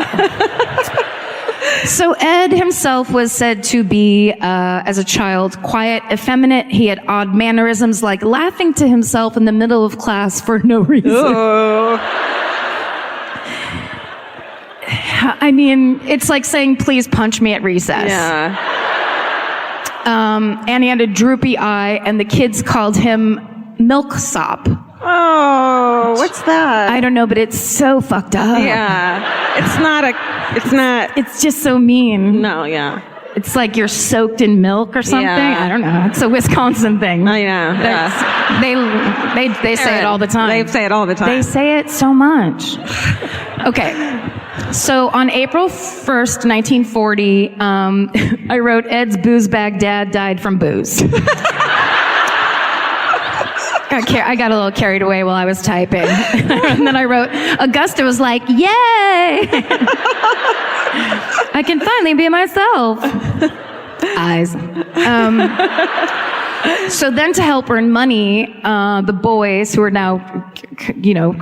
So Ed himself was said to be, as a child, quiet, effeminate. He had odd mannerisms like laughing to himself in the middle of class for no reason. I mean, it's like saying, please punch me at recess. Yeah. And he had a droopy eye, and the kids called him Milksop. Oh, what's that? I don't know, but it's so fucked up. Yeah. It's just so mean. No, yeah. It's like you're soaked in milk or something. Yeah. I don't know. It's a Wisconsin thing. Oh, yeah. They say it all the time. They say it all the time. They say it so much. Okay. So on April 1st, 1940, I wrote, Ed's booze bag dad died from booze. I got a little carried away while I was typing. And then I wrote, Augusta was like, yay! I can finally be myself. Eyes. So then to help earn money, the boys, who are now,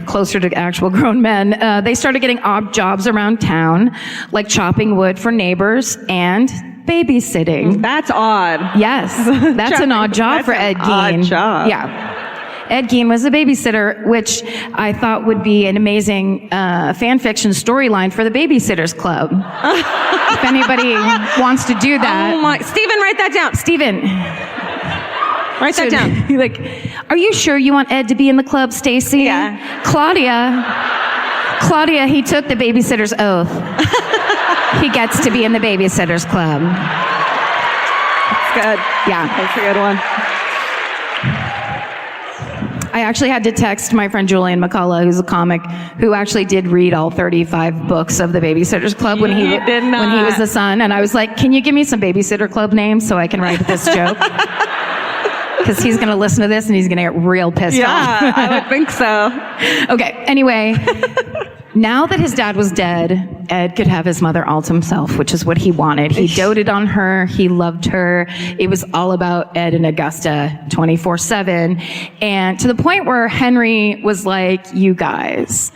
closer to actual grown men, they started getting odd jobs around town, like chopping wood for neighbors and babysitting. That's odd. Yes, that's an odd job for Ed Gein. Odd job. Yeah. Ed Gein was a babysitter, which I thought would be an amazing fan fiction storyline for the Babysitters Club. If anybody wants to do that. Oh my, Stephen, write that down. Stephen. Write that down. Like, are you sure you want Ed to be in the club, Stacy? Yeah. Claudia, he took the babysitter's oath. He gets to be in the Babysitters Club. That's good. Yeah. That's a good one. I actually had to text my friend Julian McCullough, who's a comic, who actually did read all 35 books of the Babysitters Club when he was the son. And I was like, can you give me some Babysitter Club names so I can write this joke? Because he's going to listen to this and he's going to get real pissed off. Yeah, I would think so. Okay, anyway, now that his dad was dead, Ed could have his mother all to himself, which is what he wanted. He doted on her. He loved her. It was all about Ed and Augusta 24/7. And to the point where Henry was like, you guys.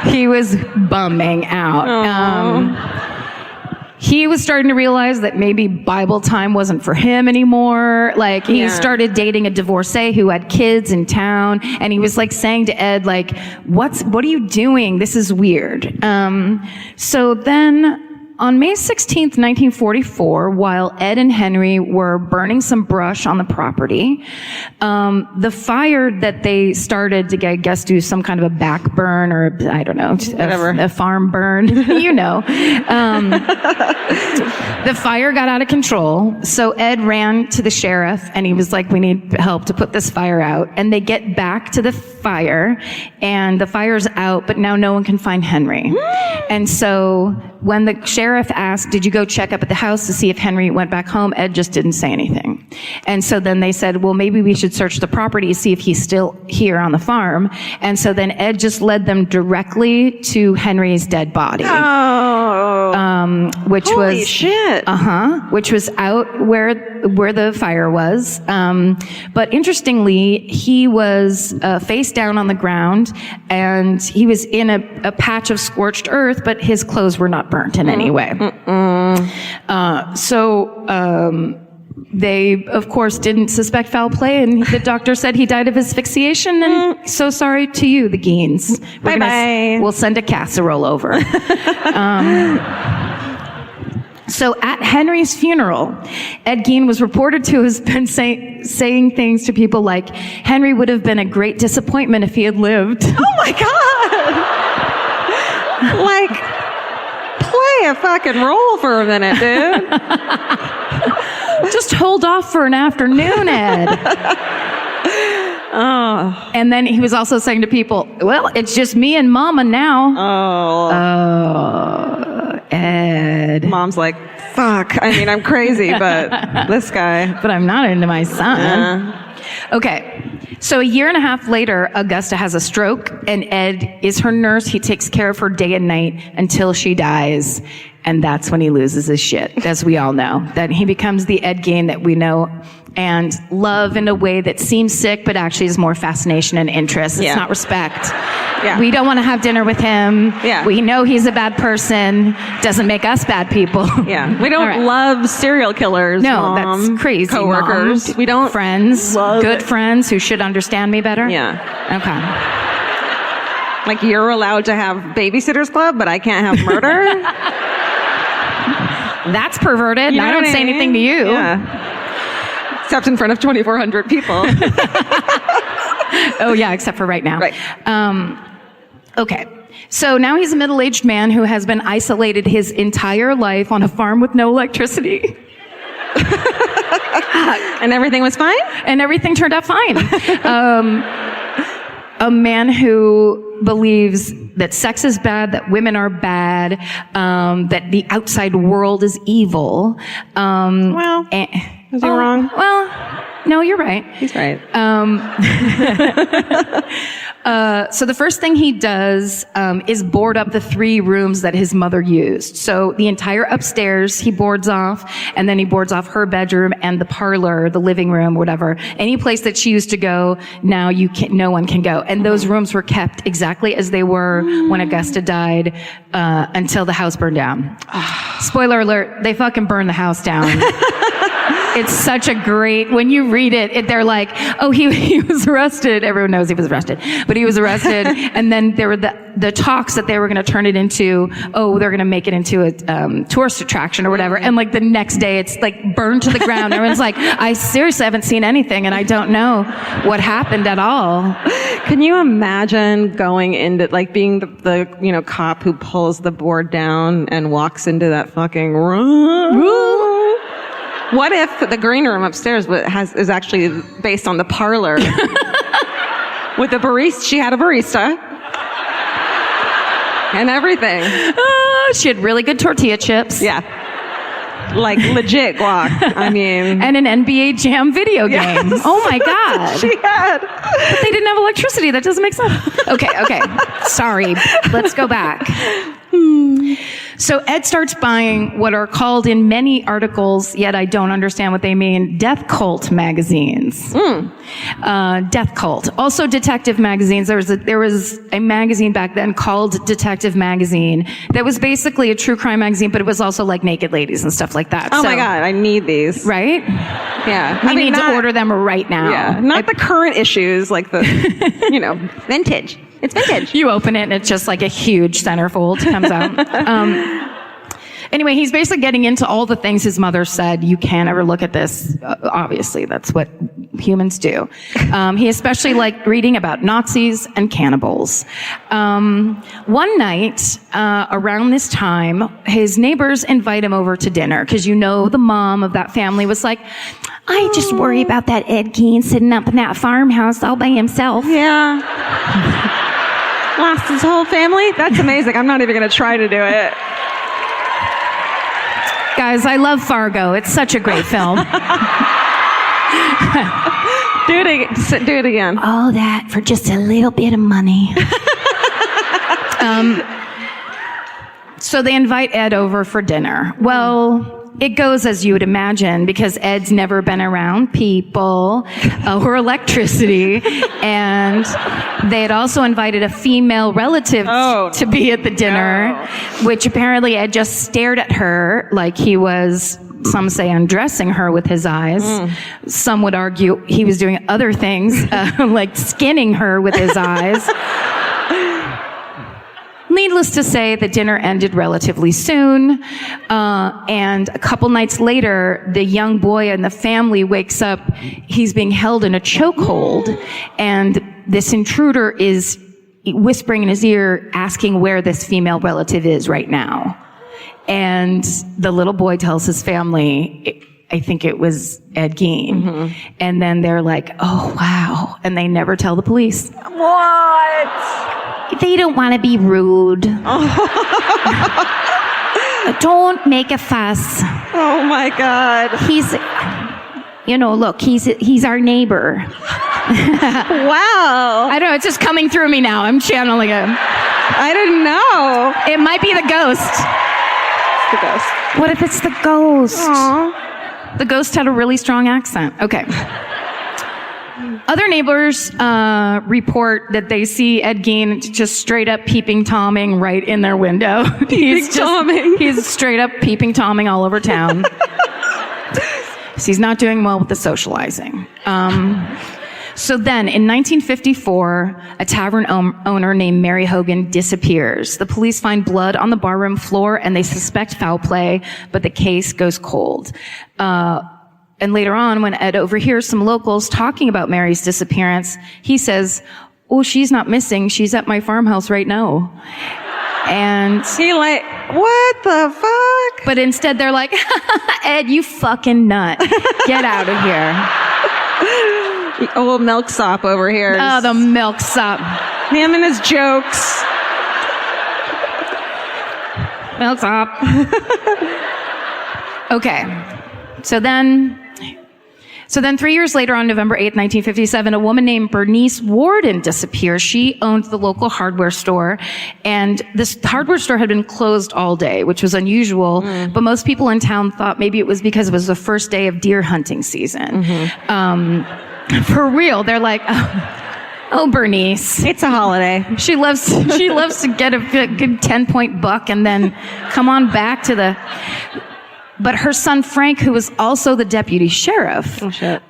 He was bumming out. He was starting to realize that maybe Bible time wasn't for him anymore. Like, he started dating a divorcee who had kids in town, and he was like saying to Ed, like, what are you doing? This is weird. So then on May 16th, 1944, while Ed and Henry were burning some brush on the property, the fire that they started to, I guess, do some kind of a back burn, or I don't know, a farm burn, the fire got out of control. So Ed ran to the sheriff and he was like, we need help to put this fire out. And they get back to the fire and the fire's out, but now no one can find Henry. And so when the sheriff asked, did you go check up at the house to see if Henry went back home? Ed just didn't say anything. And so then they said, well, maybe we should search the property to see if he's still here on the farm. And so then Ed just led them directly to Henry's dead body. Which Holy was shit. Which was out where the fire was. But interestingly, he was face down on the ground, and he was in a patch of scorched earth, but his clothes were not burnt in any way. They, of course, didn't suspect foul play, and the doctor said he died of asphyxiation, and so sorry to you, the Geins. Bye-bye. We'll send a casserole over. So at Henry's funeral, Ed Gein was reported to have been saying things to people like, Henry would have been a great disappointment if he had lived. Oh my God! Like, play a fucking role for a minute, dude. Just hold off for an afternoon, Ed. Oh. And then he was also saying to people, well, it's just me and Mama now. Oh. Ed. Mom's like, fuck. I mean, I'm crazy, but this guy. But I'm not into my son. Okay. So a year and a half later, Augusta has a stroke, and Ed is her nurse. He takes care of her day and night until she dies. And that's when he loses his shit, as we all know. That he becomes the Ed Gein that we know and love in a way that seems sick, but actually is more fascination and interest. It's not respect. Yeah. We don't want to have dinner with him. Yeah. We know he's a bad person. Doesn't make us bad people. Yeah. We don't love serial killers. No, Mom. that's crazy. Coworkers. Mom. We don't friends. Good friends who should understand me better. Yeah. Okay. Like, you're allowed to have Babysitters Club, but I can't have murder? That's perverted. You know I don't what say mean? anything to you. Yeah. Except in front of 2,400 people. Oh, yeah, except for right now. Right. Okay. So now he's a middle-aged man who has been isolated his entire life on a farm with no electricity. And everything was fine? And everything turned out fine. A man who believes that sex is bad, that women are bad, that the outside world is evil. Well, is he wrong? Well, no, you're right. He's right. So the first thing he does is board up the 3 rooms that his mother used. So the entire upstairs he boards off, and then he boards off her bedroom and the parlor, the living room, whatever. Any place that she used to go, now no one can go. And those rooms were kept exactly as they were when Augusta died until the house burned down. Spoiler alert, they fucking burned the house down. It's such a great, when you read it, they're like, oh, he was arrested. Everyone knows he was arrested, but he was arrested. And then there were the talks that they were going to turn it into, oh, they're going to make it into a tourist attraction or whatever. And like the next day, it's like burned to the ground. Everyone's like, I seriously haven't seen anything, and I don't know what happened at all. Can you imagine going into, like, being the cop who pulls the board down and walks into that fucking room? What if the green room upstairs is actually based on the parlor with the barista? She had a barista and everything. She had really good tortilla chips. Yeah. Like legit guac. I mean. And an NBA Jam video game. Yes. Oh my God. She had. But they didn't have electricity. That doesn't make sense. Okay. Sorry. Let's go back. So Ed starts buying what are called in many articles, yet I don't understand what they mean, death cult magazines. Death cult. Also detective magazines. There was a magazine back then called Detective Magazine that was basically a true crime magazine, but it was also like naked ladies and stuff like that. Oh my God, I need these. Right? Yeah. We need to order them right now. Yeah. Not the current issues, like the, vintage. It's vintage. You open it and it's just like a huge centerfold comes out. Anyway, he's basically getting into all the things his mother said. You can't ever look at this. Obviously, that's what humans do. He especially liked reading about Nazis and cannibals. One night, around this time, his neighbors invite him over to dinner because the mom of that family was like, I just worry about that Ed Gein sitting up in that farmhouse all by himself. Yeah. Lost his whole family? That's amazing. I'm not even going to try to do it. Guys, I love Fargo. It's such a great film. Do it again. All that for just a little bit of money. So they invite Ed over for dinner. Well, it goes as you would imagine because Ed's never been around people or electricity. And they had also invited a female relative to be at the dinner, which apparently Ed just stared at her like he was, some say, undressing her with his eyes. Some would argue he was doing other things, like skinning her with his eyes. Needless to say, the dinner ended relatively soon, and a couple nights later, the young boy in the family wakes up. He's being held in a chokehold, and this intruder is whispering in his ear, asking where this female relative is right now. And the little boy tells his family, I think it was Ed Gein. And then they're like, oh, wow. And they never tell the police. What? They don't want to be rude. Don't make a fuss. Oh my God. He's, look, he's our neighbor. Wow. I don't know, it's just coming through me now. I'm channeling him. I didn't know. It might be the ghost. It's the ghost. What if it's the ghost? Aww. The ghost had a really strong accent. Okay. Other neighbors report that they see Ed Gein just straight up peeping Tomming right in their window. He's straight up peeping Tomming all over town. So he's not doing well with the socializing. So then, in 1954, a tavern owner named Mary Hogan disappears. The police find blood on the barroom floor, and they suspect foul play, but the case goes cold. And later on, when Ed overhears some locals talking about Mary's disappearance, he says, "Oh, she's not missing. She's at my farmhouse right now." And He like, what the fuck? but instead they're like, "Ed, you fucking nut. Get out of here." Oh, milksop over here. Oh, the milksop. Him and his jokes. Milksop. Okay. So then 3 years later, on November 8th, 1957, a woman named Bernice Warden disappears. She owned the local hardware store, and this hardware store had been closed all day, which was unusual, but most people in town thought maybe it was because it was the first day of deer hunting season. For real, they're like, oh, Bernice. It's a holiday. She loves to get a good 10-point buck and then come on back to the... But her son Frank, who was also the deputy sheriff,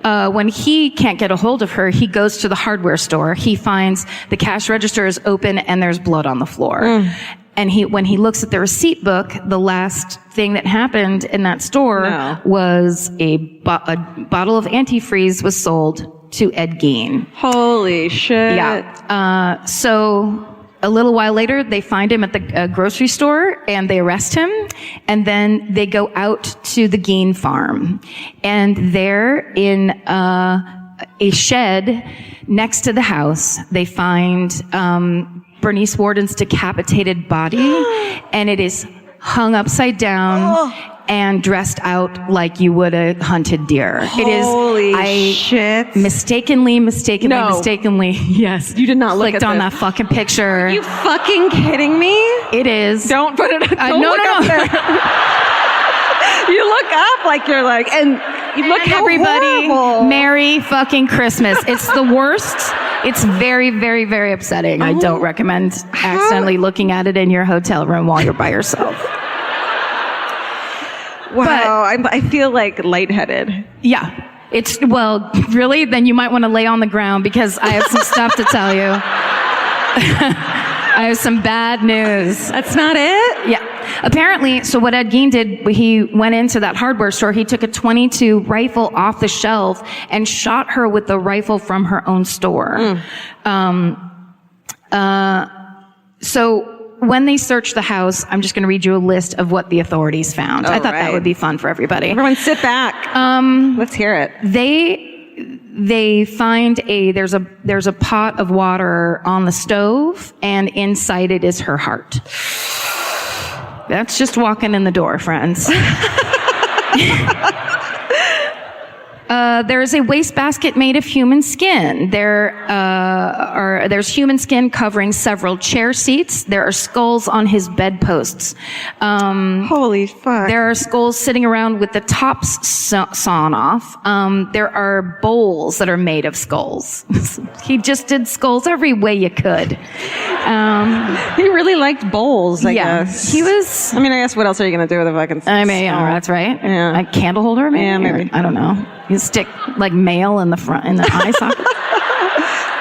when he can't get a hold of her, he goes to the hardware store. He finds the cash register is open and there's blood on the floor. And when he looks at the receipt book, the last thing that happened in that store was a bottle of antifreeze was sold to Ed Gein. Holy shit. Yeah. So a little while later, they find him at the grocery store and they arrest him. And then they go out to the Gein farm. And there in a shed next to the house, they find Bernice Warden's decapitated body. And it is hung upside down and dressed out like you would a hunted deer. Holy shit. Mistakenly, yes. You did not look clicked at on this. that fucking picture. Are you fucking kidding me? It is. Don't put it. Don't no, look no, up no. there. You look up like you're like, and you look how Everybody, horrible. Merry fucking Christmas. It's the worst. It's very, very, very upsetting. I don't recommend accidentally looking at it in your hotel room while you're by yourself. Wow, I feel like lightheaded. Yeah. Well, really? Then you might want to lay on the ground because I have some stuff to tell you. I have some bad news. That's not it? Yeah. Apparently, so what Ed Gein did, he went into that hardware store, he took a .22 rifle off the shelf and shot her with the rifle from her own store. So when they searched the house, I'm just going to read you a list of what the authorities found. I thought that would be fun for everybody. Everyone sit back. Let's hear it. They find there's a pot of water on the stove, and inside it is her heart. That's just walking in the door, friends. There is a wastebasket made of human skin. There's human skin covering several chair seats. There are skulls on his bedposts. Holy fuck. There are skulls sitting around with the tops sawn off. There are bowls that are made of skulls. He just did skulls every way you could. He really liked bowls, I guess. He was... I mean, I guess what else are you going to do with a fucking I mean, that's right. Yeah. A candle holder, maybe? Yeah, maybe. Or, I don't know. You stick like mail in the front, in the eye socket.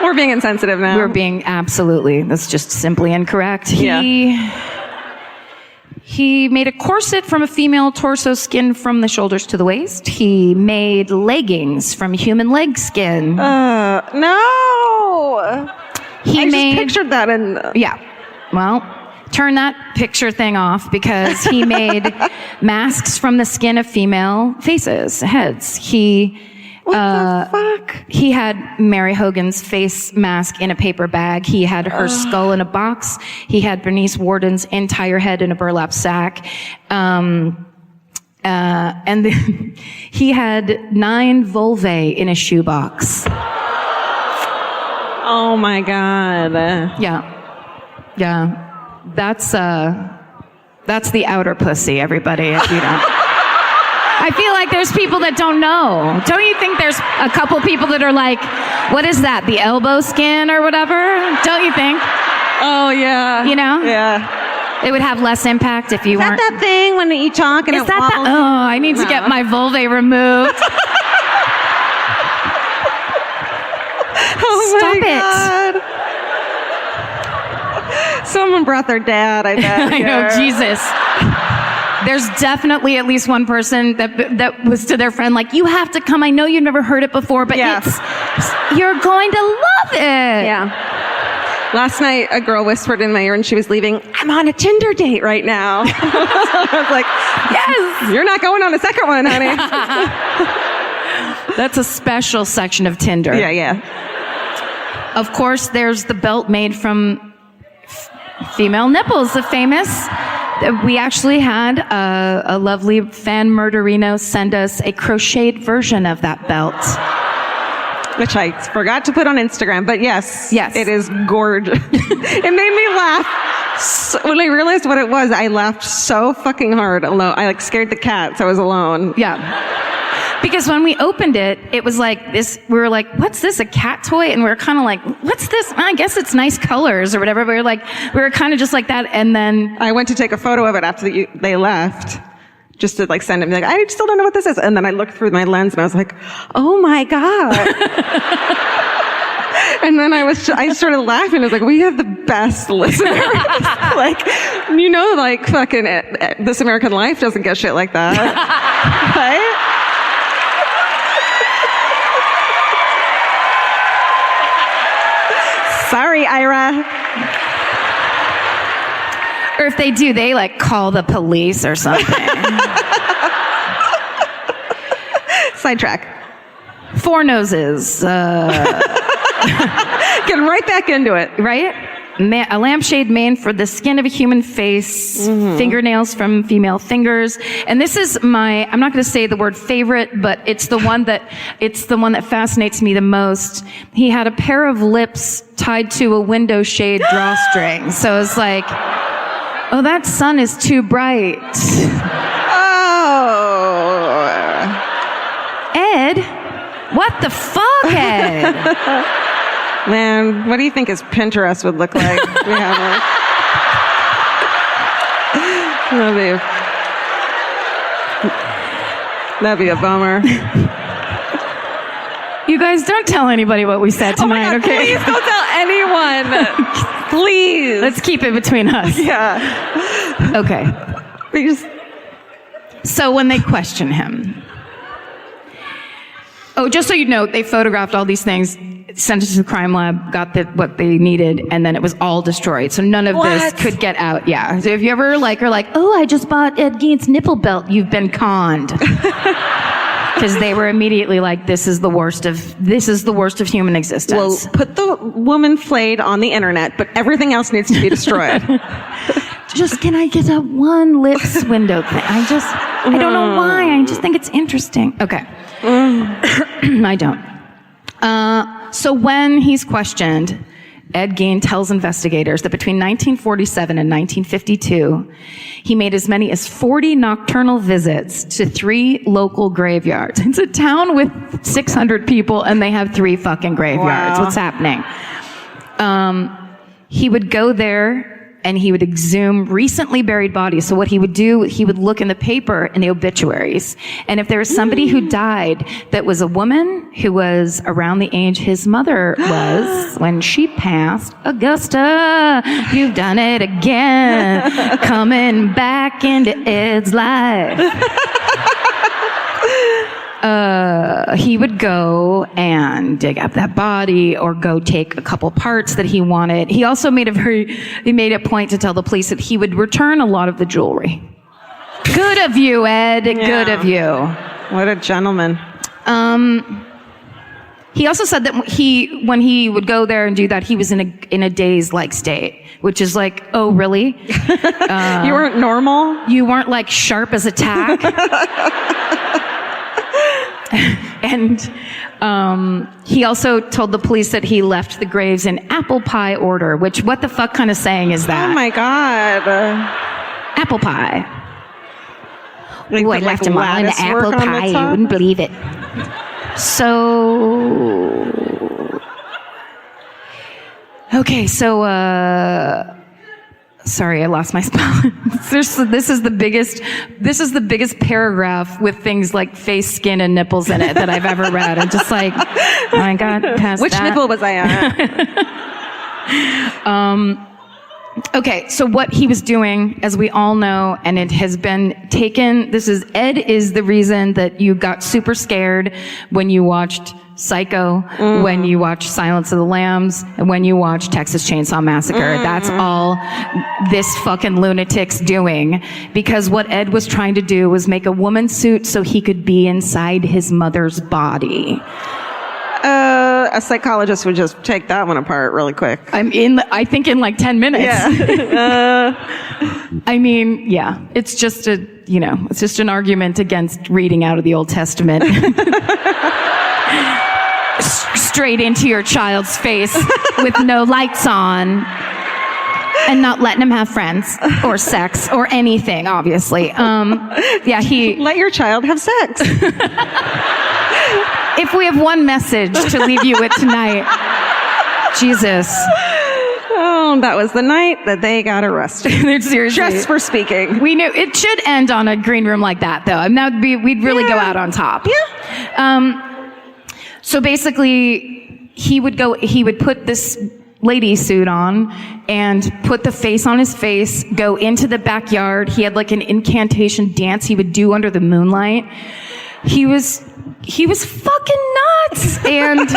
We're being insensitive now. We're being that's just simply incorrect. He made a corset from a female torso skin from the shoulders to the waist. He made leggings from human leg skin. No! I just pictured that in... Yeah. Well, turn that picture thing off because he made masks from the skin of female faces, heads. What the fuck? He had Mary Hogan's face mask in a paper bag. He had her skull in a box. He had Bernice Warden's entire head in a burlap sack. And he had 9 vulvae in a shoebox. Oh my God. Yeah. That's the outer pussy, everybody, if you don't. I feel like there's people that don't know. Don't you think there's a couple people that are like, what is that, the elbow skin or whatever? Don't you think? Oh, yeah. You know? Yeah. It would have less impact if you weren't... Is that thing when you talk and Is it that wobbles? Oh, I need to get my vulvae removed. Stop it. Someone brought their dad, I bet. I know, Jesus. There's definitely at least one person that was to their friend like, you have to come. I know you've never heard it before, but you're going to love it. Yeah. Last night, a girl whispered in my ear when she was leaving, I'm on a Tinder date right now. I was like, yes, you're not going on a second one, honey. That's a special section of Tinder. Yeah. Of course, there's the belt made from female nipples, the famous. We actually had a lovely fan murderino send us a crocheted version of that belt. Which I forgot to put on Instagram, but yes, it is gorgeous. It made me laugh. When I realized what it was, I laughed so fucking hard alone. I scared the cats. I was alone. Yeah. Because when we opened it, it was like this, we were like, what's this, a cat toy? And we were kind of like, what's this? I guess it's nice colors or whatever. We were kind of just like that. And then I went to take a photo of it after they left, just to send them, I still don't know what this is. And then I looked through my lens and I was like, oh my God. And then I started laughing. I was like, we have the best listeners. Fucking This American Life doesn't get shit like that. Right? Sorry, Ira. or if they do, they call the police or something. Sidetrack. Four noses. Getting right back into it. Right? A lampshade made for the skin of a human face, fingernails from female fingers. And this is I'm not going to say the word favorite, but it's the one that fascinates me the most. He had a pair of lips tied to a window shade drawstring. So it's like, oh, that sun is too bright. Oh. Ed? What the fuck, Ed? Man, what do you think his Pinterest would look like? We have one. That'd be a bummer. You guys don't tell anybody what we said tonight, okay? Please don't tell anyone. Please. Let's keep it between us. Yeah. Okay. Please. So when they question him, just so you know, they photographed all these things, sent it to the crime lab, got what they needed, and then it was all destroyed. So none of this could get out. Yeah. So if you ever are like, oh, I just bought Ed Gein's nipple belt, you've been conned. Because they were immediately like, this is the worst of human existence. Well, put the woman flayed on the internet, but everything else needs to be destroyed. Just, can I get a one lips window thing? I don't know why. I just think it's interesting. Okay. I don't. So when he's questioned, Ed Gein tells investigators that between 1947 and 1952, he made as many as 40 nocturnal visits to 3 local graveyards. It's a town with 600 people, and they have 3 fucking graveyards. Wow. What's happening? He would go there and he would exhume recently buried bodies. So what he would do, he would look in the paper in the obituaries. And if there was somebody who died that was a woman who was around the age his mother was when she passed, Augusta, you've done it again, coming back into Ed's life. He would go and dig up that body or go take a couple parts that he wanted. He also made a point to tell the police that he would return a lot of the jewelry. Good of you, Ed. Yeah. Good of you. What a gentleman. He also said that when he would go there and do that, he was in a dazed-like state, which is like, oh, really? You weren't normal? You weren't sharp as a tack? And he also told the police that he left the graves in apple pie order, which, what the fuck kind of saying is that? Oh my God. Apple pie. I left them all in the apple pie. You wouldn't believe it. So... Okay, so Sorry, I lost my spot. This is the biggest paragraph with things like face, skin, and nipples in it that I've ever read. I'm just like, oh my God, past Which that. nipple was I on? Okay, so what he was doing, as we all know, and it has been taken, Ed is the reason that you got super scared when you watched Psycho, when you watched Silence of the Lambs, and when you watched Texas Chainsaw Massacre. That's all this fucking lunatic's doing. Because what Ed was trying to do was make a woman suit so he could be inside his mother's body. A psychologist would just take that one apart really quick. I think in like 10 minutes. Yeah. I mean, yeah, it's just an argument against reading out of the Old Testament. Straight into your child's face with no lights on and not letting him have friends or sex or anything, obviously. Let your child have sex. If we have one message to leave you with tonight, Jesus. Oh, that was the night that they got arrested. Seriously. Just for speaking. We knew it should end on a green room like that, though. And we'd really go out on top. Yeah. So basically, he would put this lady suit on and put the face on his face, go into the backyard. He had like an incantation dance he would do under the moonlight. He was fucking nuts and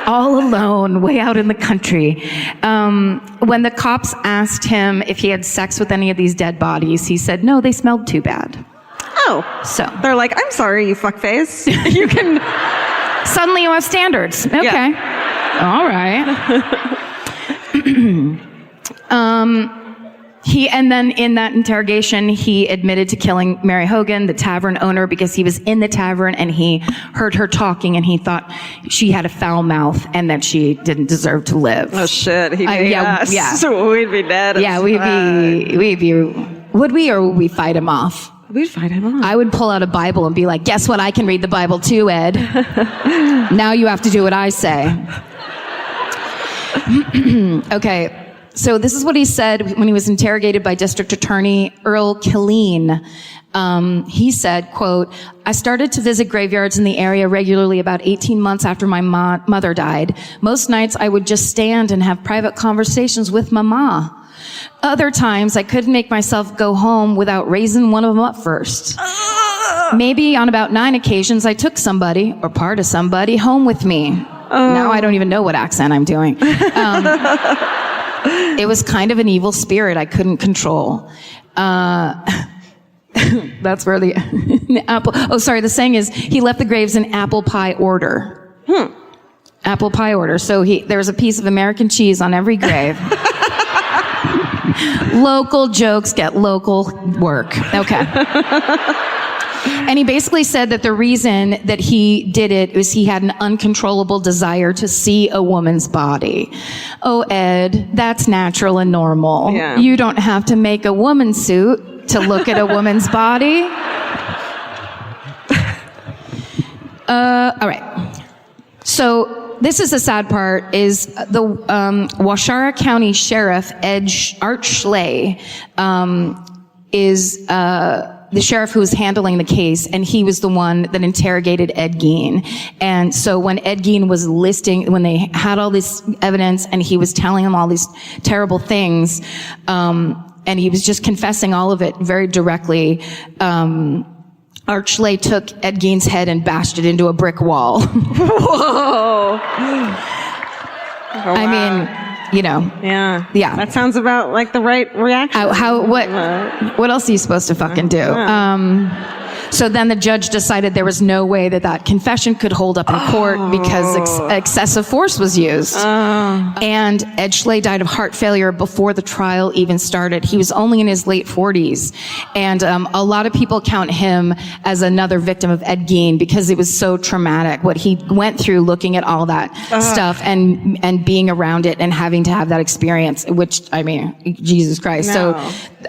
all alone, way out in the country. When the cops asked him if he had sex with any of these dead bodies, he said, no, they smelled too bad. Oh. So they're like, I'm sorry, you fuckface. You can... Suddenly you have standards. Okay. Yeah. All right. And then in that interrogation, he admitted to killing Mary Hogan, the tavern owner, because he was in the tavern and he heard her talking and he thought she had a foul mouth and that she didn't deserve to live. Oh shit. Yeah. So we'd be dead. Yeah, would we or would we fight him off? We'd fight him off. I would pull out a Bible and be like, guess what? I can read the Bible too, Ed. Now you have to do what I say. Okay. So this is what he said when he was interrogated by District Attorney Earl Killeen. He said, quote, I started to visit graveyards in the area regularly about 18 months after my mother died. Most nights I would just stand and have private conversations with Mama. Other times I couldn't make myself go home without raising one of them up first. Maybe on about 9 occasions I took somebody or part of somebody home with me. Now I don't even know what accent I'm doing. It was kind of an evil spirit I couldn't control. That's where the apple... Oh, sorry, the saying is, he left the graves in apple pie order. Apple pie order. So there was a piece of American cheese on every grave. Local jokes get local work. Okay. And he basically said that the reason that he did it was he had an uncontrollable desire to see a woman's body. Oh, Ed, that's natural and normal. Yeah. You don't have to make a woman suit to look at a woman's body. All right. So this is the sad part, is the Waushara County Sheriff, Art Schley, is the sheriff who was handling the case, and he was the one that interrogated Ed Gein. And so when Ed Gein was when they had all this evidence and he was telling them all these terrible things, and he was just confessing all of it very directly, Art Schley took Ed Gein's head and bashed it into a brick wall. Whoa. I mean, Yeah. Yeah. That sounds about like the right reaction. What else are you supposed to fucking do? So then the judge decided there was no way that confession could hold up in court because excessive force was used. And Ed Schley died of heart failure before the trial even started. He was only in his late 40s. And a lot of people count him as another victim of Ed Gein because it was so traumatic what he went through looking at all that stuff and being around it and having to have that experience, which, I mean, Jesus Christ. No. So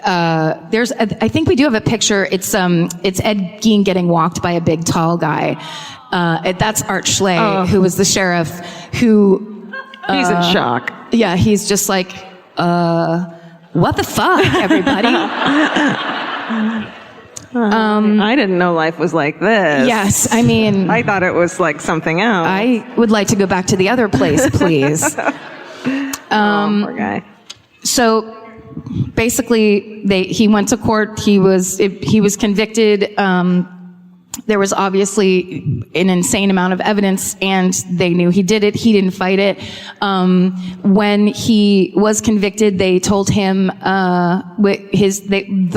I think we do have a picture. It's Ed Gein getting walked by a big tall guy. That's Art Schley, who was the sheriff, who He's in shock. yeah, he's just like what the fuck, everybody? I didn't know life was like this. Yes, I mean, I thought it was like something else. I would like to go back to the other place, please. Poor guy. So basically, he went to court. He was convicted. There was obviously an insane amount of evidence, and they knew he did it. He didn't fight it. When he was convicted, they told him the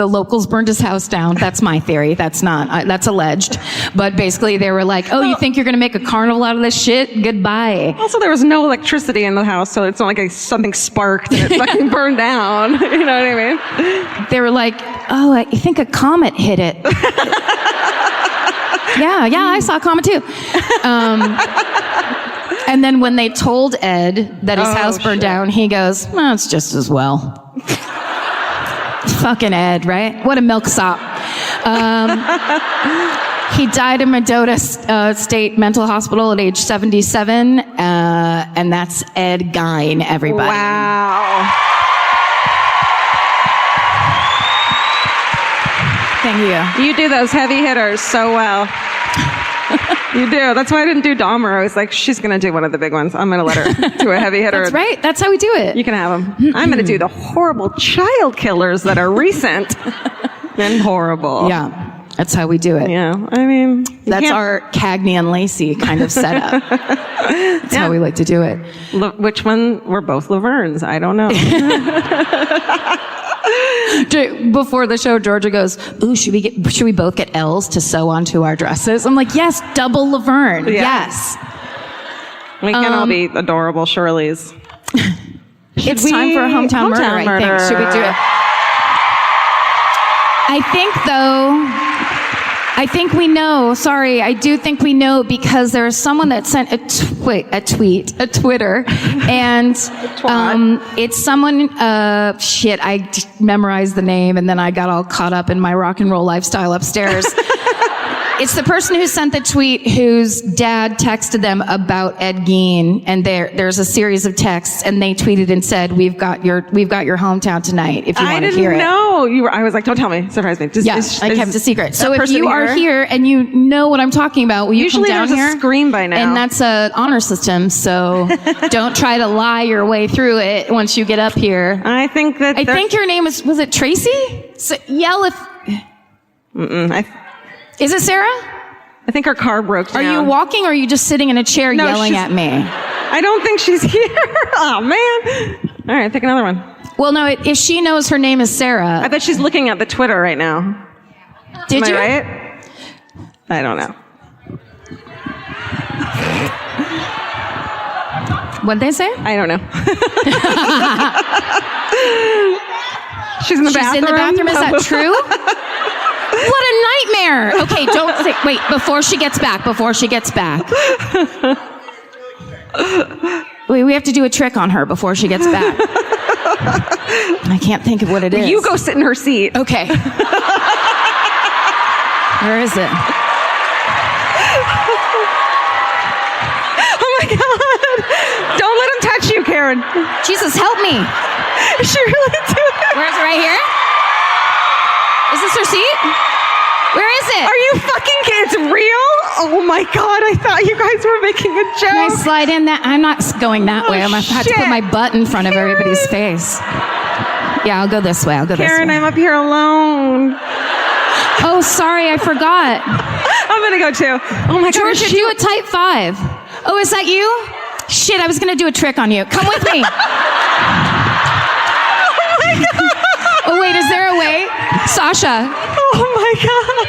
locals burned his house down. That's my theory. That's not. That's alleged. But basically, they were like, "Oh, you think you're going to make a carnival out of this shit? Goodbye." Also, there was no electricity in the house, so it's not like something sparked and it fucking burned down. You know what I mean? They were like, "Oh, I think a comet hit it." Yeah, I saw a comet too. And then when they told Ed that his house burned down, he goes, "Well, it's just as well." Fucking Ed, right? What a milksop. He died in Mendota State Mental Hospital at age 77, and that's Ed Gein, everybody. Wow. Thank you. You do those heavy hitters so well. You do. That's why I didn't do Dahmer. I was like, she's going to do one of the big ones. I'm going to let her do a heavy hitter. That's right. That's how we do it. You can have them. I'm going to do the horrible child killers that are recent and horrible. Yeah. That's how we do it. Yeah. I mean, that's our Cagney and Lacey kind of setup. That's how we like to do it. Which one? We're both Lavernes. I don't know. Before the show, Georgia goes, "Ooh, should we both get L's to sew onto our dresses?" I'm like, "Yes, double Laverne." Yeah. Yes. We can all be adorable Shirleys. It's time for a hometown murder, I think. Should we do it? I think we know. Sorry, I do think we know because there's someone that sent a Twitter, and it's someone. I memorized the name, and then I got all caught up in my rock and roll lifestyle upstairs. It's the person who sent the tweet whose dad texted them about Ed Gein, and there's a series of texts, and they tweeted and said, "We've got your hometown tonight. If you want to hear it." I didn't know you were. I was like, "Don't tell me, surprise me." I kept it a secret. So if you are here and you know what I'm talking about, will you come down here? Usually there's a screen by now, and that's an honor system. So don't try to lie your way through it once you get up here. I think your name was it Tracy? So yell if. Is it Sarah? I think her car broke down. Are you walking or are you just sitting in a chair yelling at me? I don't think she's here. Oh, man. All right, pick another one. Well, no, if she knows her name is Sarah. I bet she's looking at the Twitter right now. Did you? Right? I don't know. What'd they say? I don't know. She's in the bathroom. She's in the bathroom. Is that true? What a nightmare. Okay, don't say, wait, before she gets back. Wait, we have to do a trick on her before she gets back. I can't think of what it is. You go sit in her seat. Okay. Where is it? Oh my God. Don't let him touch you, Karen. Jesus, help me. Is she really doing it? Where is it? Right here? Is this her seat? Where is it? Are you fucking kidding? It's real? Oh my God, I thought you guys were making a joke. Can I slide in that? I'm not going that way. I'm going to have to put my butt in front of everybody's face. Yeah, I'll go this way. Karen, I'm up here alone. Oh, sorry, I forgot. I'm going to go too. Oh my God. Georgia, do a type 5. Oh, is that you? Shit, I was going to do a trick on you. Come with me. Oh my God. Oh, wait, is there a way? Sasha. Oh my God.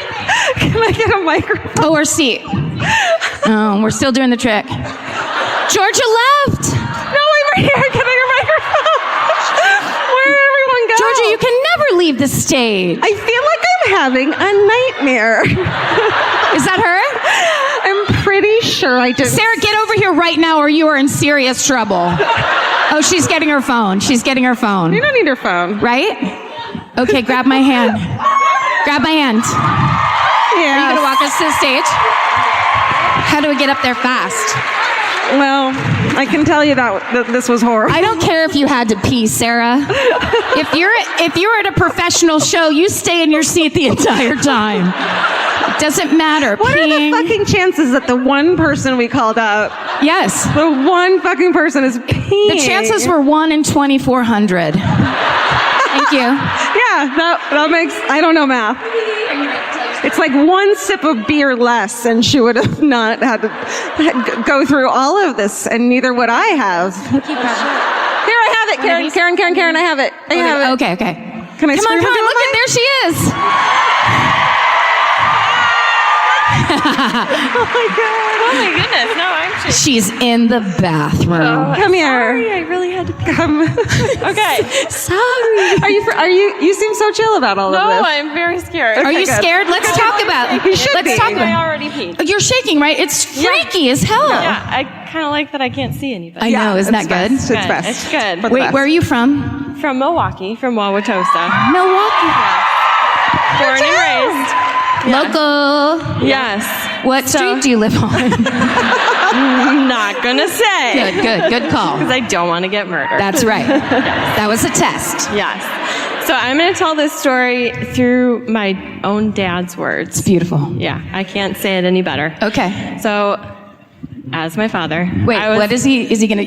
Can I get a microphone? Oh, her seat. Oh, we're still doing the trick. Georgia left. No, I'm right here getting a microphone. Where did everyone go? Georgia, you can never leave the stage. I feel like I'm having a nightmare. Is that her? I'm pretty sure I did. Sarah, get over here right now or you are in serious trouble. Oh, she's getting her phone. You don't need her phone. Right? Okay, grab my hand. Grab my hand. Yeah. Are you going to walk us to the stage? How do we get up there fast? Well, I can tell you that this was horrible. I don't care if you had to pee, Sarah. If you're at a professional show, you stay in your seat the entire time. It doesn't matter. What are the fucking chances that the one person we called out, Yes. the one fucking person is peeing? The chances were 1 in 2,400. Thank you. Yeah, that makes, I don't know math. It's like one sip of beer less, and she would have not had to go through all of this, and neither would I have. Here, I have it, Karen, I have it. I have it. Okay. Can I Come on, scream into the look at, mic? there she is. Oh my God. Oh my goodness, no, I'm shaking. She's in the bathroom. Come here. Sorry, I really had to pee. Come. Okay. Are you seem so chill about all of No, this. I'm very scared. Are you good. scared? Let's talk about You should be. Let's talk I about already peed. You're shaking, right? It's freaky as hell. Yeah, I kind of like that I can't see anybody. I know, isn't that good? It's best. It's good. For the Wait, best. where are you from? From Milwaukee, from Wauwatosa. Milwaukee. Born and raised. Local. Yes. What street do you live on? I'm not gonna say. Good call. Because I don't want to get murdered. That's right. That was a test. Yes. So I'm going to tell this story through my own dad's words. Beautiful. Yeah, I can't say it any better. Okay. So, as my father. Wait, what is he? Is he gonna?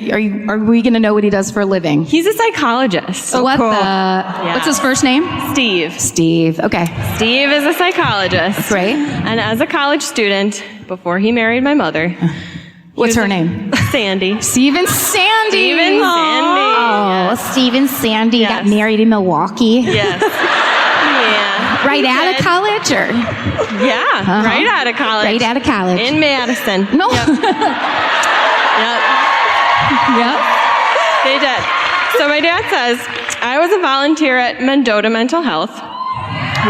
Are we gonna know what he does for a living? He's a psychologist. What cool. What's his first name? Steve. Steve. Okay. Steve is a psychologist. Great. And as a college student, before he married my mother. What's her name? Sandy. Steve and Sandy. Steve and Sandy. Oh, Yes. Steve and Sandy got Yes. married in Milwaukee. Yes. Yeah. Right We out of did. college, or Yeah. Right out of college. right out of college? In Madison. No. Yep. Yep. Yep. They did. So my dad says, I was a volunteer at Mendota Mental Health,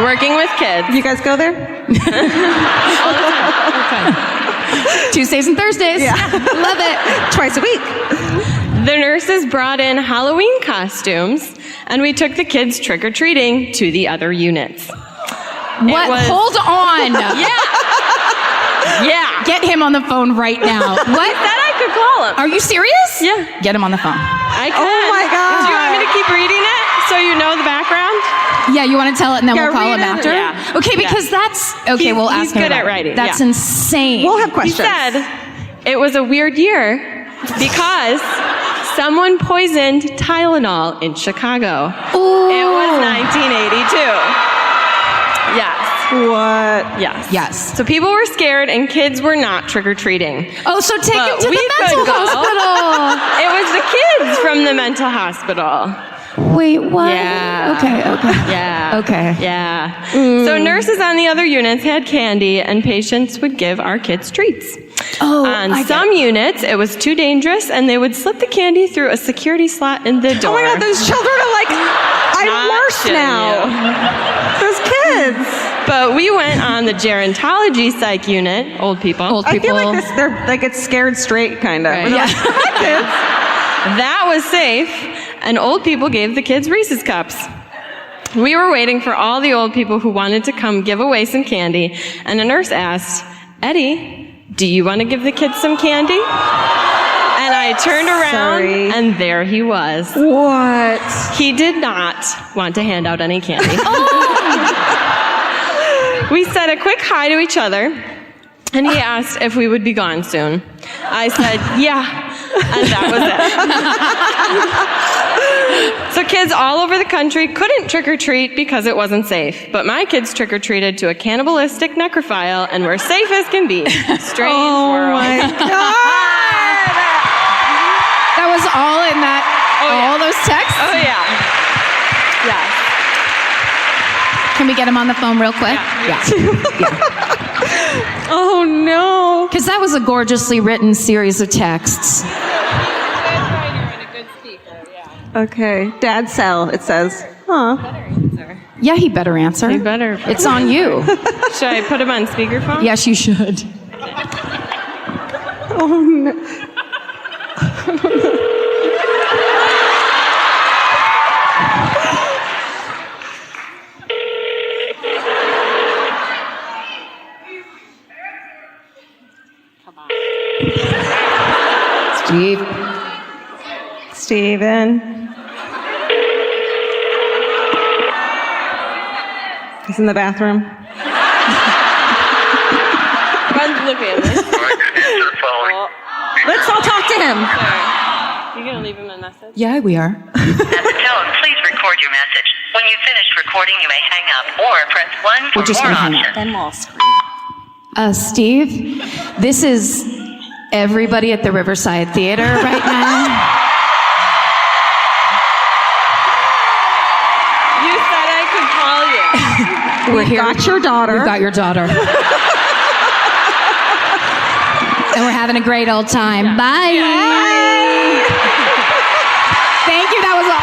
working with kids. You guys go there? Tuesdays and Thursdays. Yeah. Love it. Twice a week. The nurses brought in Halloween costumes, and we took the kids trick-or-treating to the other units. What? was- Hold on. Yeah. Get him on the phone right now. What? Said I could call him. Are you serious? Yeah. Get him on the phone. I can. Oh my God. Do you want me to keep reading it so you know the background? Yeah, you want to tell it and then Yeah, we'll call read him it. after? Yeah. Okay, because that's... Okay, we'll ask he's him good about at writing, That's yeah. insane. We'll have He questions. said it was a weird year because someone poisoned Tylenol in Chicago. Ooh. It was 1982. Yes. What? Yes. Yes. So people were scared and kids were not trick-or-treating. Oh, so take him But to we the could mental go. hospital. It was the kids from the mental hospital. Wait, what? Yeah. Okay. Yeah. Okay. Yeah. So nurses on the other units had candy and patients would give our kids treats. Oh, On I get some units, it was too dangerous and they would slip the candy through a security slot in the door. Oh my God, those children are like, I'm Not worse shitting now. Those kids. But we went on the gerontology psych unit, old people. I feel like they're like it's scared straight kind of. Right. Yeah. That was safe, and old people gave the kids Reese's Cups. We were waiting for all the old people who wanted to come give away some candy, and a nurse asked, Eddie, do you want to give the kids some candy? And I turned around, Sorry. and there he was. What? He did not want to hand out any candy. We said a quick hi to each other, and he asked if we would be gone soon. I said, yeah, and that was it. So kids all over the country couldn't trick-or-treat because it wasn't safe. But my kids trick-or-treated to a cannibalistic necrophile and were safe as can be. Strange world. My God. That was all in that, all those texts? Oh, yeah. Yeah. Can we get him on the phone real quick? Yeah. Oh no. Because that was a gorgeously written series of texts. Okay. Dad cell, it says. Huh. Yeah, he better answer. You better. It's on you. Should I put him on speakerphone? Yes, you should. Oh no. Steve. Steven. He's in the bathroom. Run to the family. Let's all talk to him. You gonna leave him a message? Yeah, we are. At the tone, please record your message. When you've finished recording, you may hang up or press 1 for We're just more gonna hang up. options. Then we'll scream. Steve, this is everybody at the Riverside Theater right now. You said I could call you. We're here. Got your daughter. We've got your daughter. And we're having a great old time. Bye. Thank you. That was all.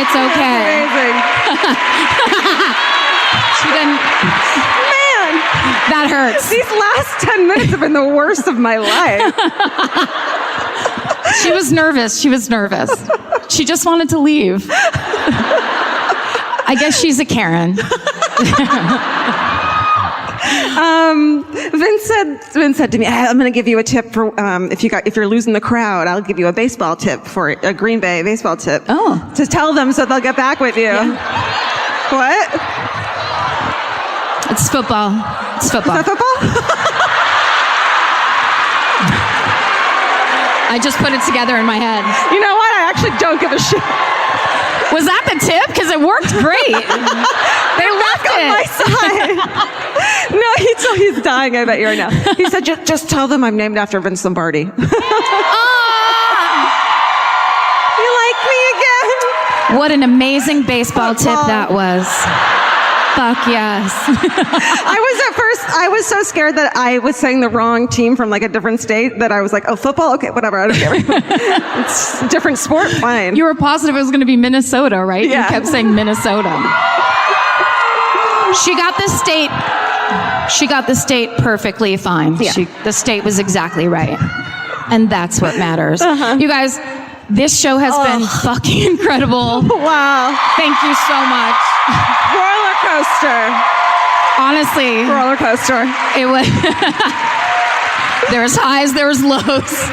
It's okay. Amazing. She didn't. Man, That hurts. these last 10 minutes have been the worst of my life. She was nervous. She just wanted to leave. I guess she's a Karen. Vince said to me, I'm going to give you a tip for if you're losing the crowd, I'll give you a baseball tip for a Green Bay baseball tip. Oh. To tell them so they'll get back with you. Yeah. What? It's football. Is that football? I just put it together in my head. You know what? I actually don't give a shit. Was that the tip? Because it worked great. They left On my it. side. No, he's dying, I bet you right now. He said, just tell them I'm named after Vince Lombardi. You like me again? What an amazing baseball tip that was. Fuck yes. I was so scared that I was saying the wrong team from like a different state that I was like, oh, football? Okay, whatever, I don't care. It's a different sport, fine. You were positive it was going to be Minnesota, right? Yeah. You kept saying Minnesota. She got the state perfectly fine. Yeah. The state was exactly right. And that's what matters. You guys, this show has been fucking incredible. Wow. Thank you so much. Roller coaster. Honestly, Roller coaster. it was. There was highs, there was lows.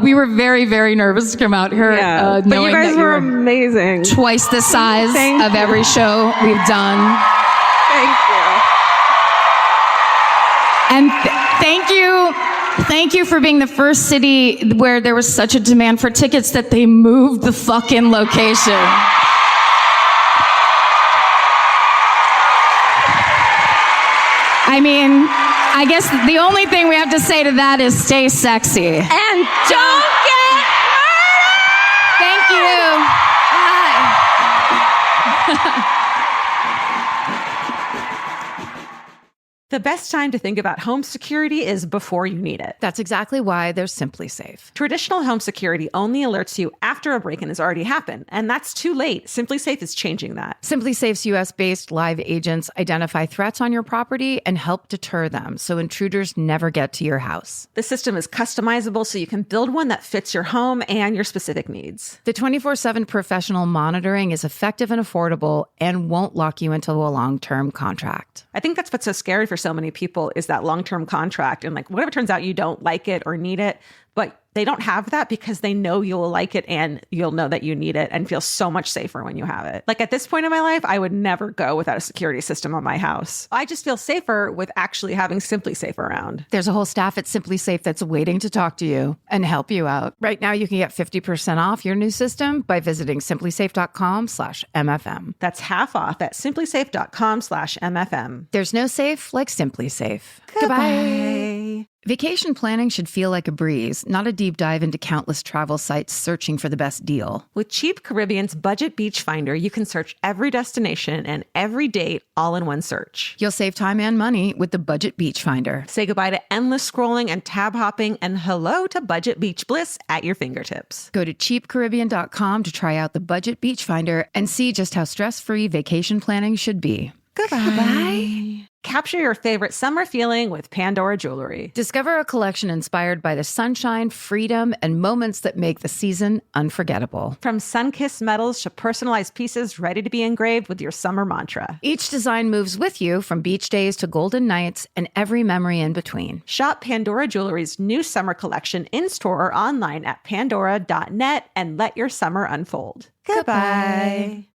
We were very, very nervous to come out here. Yeah. But you knowing guys that were amazing. twice the size Thank of you. every show we've done. Thank you. And thank you for being the first city where there was such a demand for tickets that they moved the fucking location. I mean, I guess the only thing we have to say to that is stay sexy. And don't get murdered! Thank you. Bye. The best time to think about home security is before you need it. That's exactly why they're Simply Safe. Traditional home security only alerts you after a break-in has already happened, and that's too late. Simply Safe is changing that. Simply Safe's US-based live agents identify threats on your property and help deter them so intruders never get to your house. The system is customizable so you can build one that fits your home and your specific needs. The 24/7 professional monitoring is effective and affordable and won't lock you into a long-term contract. I think that's what's so scary for so many people is that long-term contract. And like, what if it turns out you don't like it or need it, but they don't have that because they know you'll like it and you'll know that you need it and feel so much safer when you have it. Like at this point in my life, I would never go without a security system on my house. I just feel safer with actually having Simply Safe around. There's a whole staff at Simply Safe that's waiting to talk to you and help you out. Right now, you can get 50% off your new system by visiting simplysafe.com/MFM. That's half off at simplysafe.com/MFM. There's no safe like Simply Safe. Goodbye. Vacation planning should feel like a breeze, not a deep dive into countless travel sites searching for the best deal. With Cheap Caribbean's Budget Beach Finder, you can search every destination and every date all in one search. You'll save time and money with the Budget Beach Finder. Say goodbye to endless scrolling and tab hopping and hello to Budget Beach Bliss at your fingertips. Go to cheapcaribbean.com to try out the Budget Beach Finder and see just how stress-free vacation planning should be. Goodbye. Capture your favorite summer feeling with Pandora Jewelry. Discover a collection inspired by the sunshine, freedom, and moments that make the season unforgettable. From sun-kissed metals to personalized pieces ready to be engraved with your summer mantra. Each design moves with you from beach days to golden nights and every memory in between. Shop Pandora Jewelry's new summer collection in-store or online at pandora.net and let your summer unfold. Goodbye.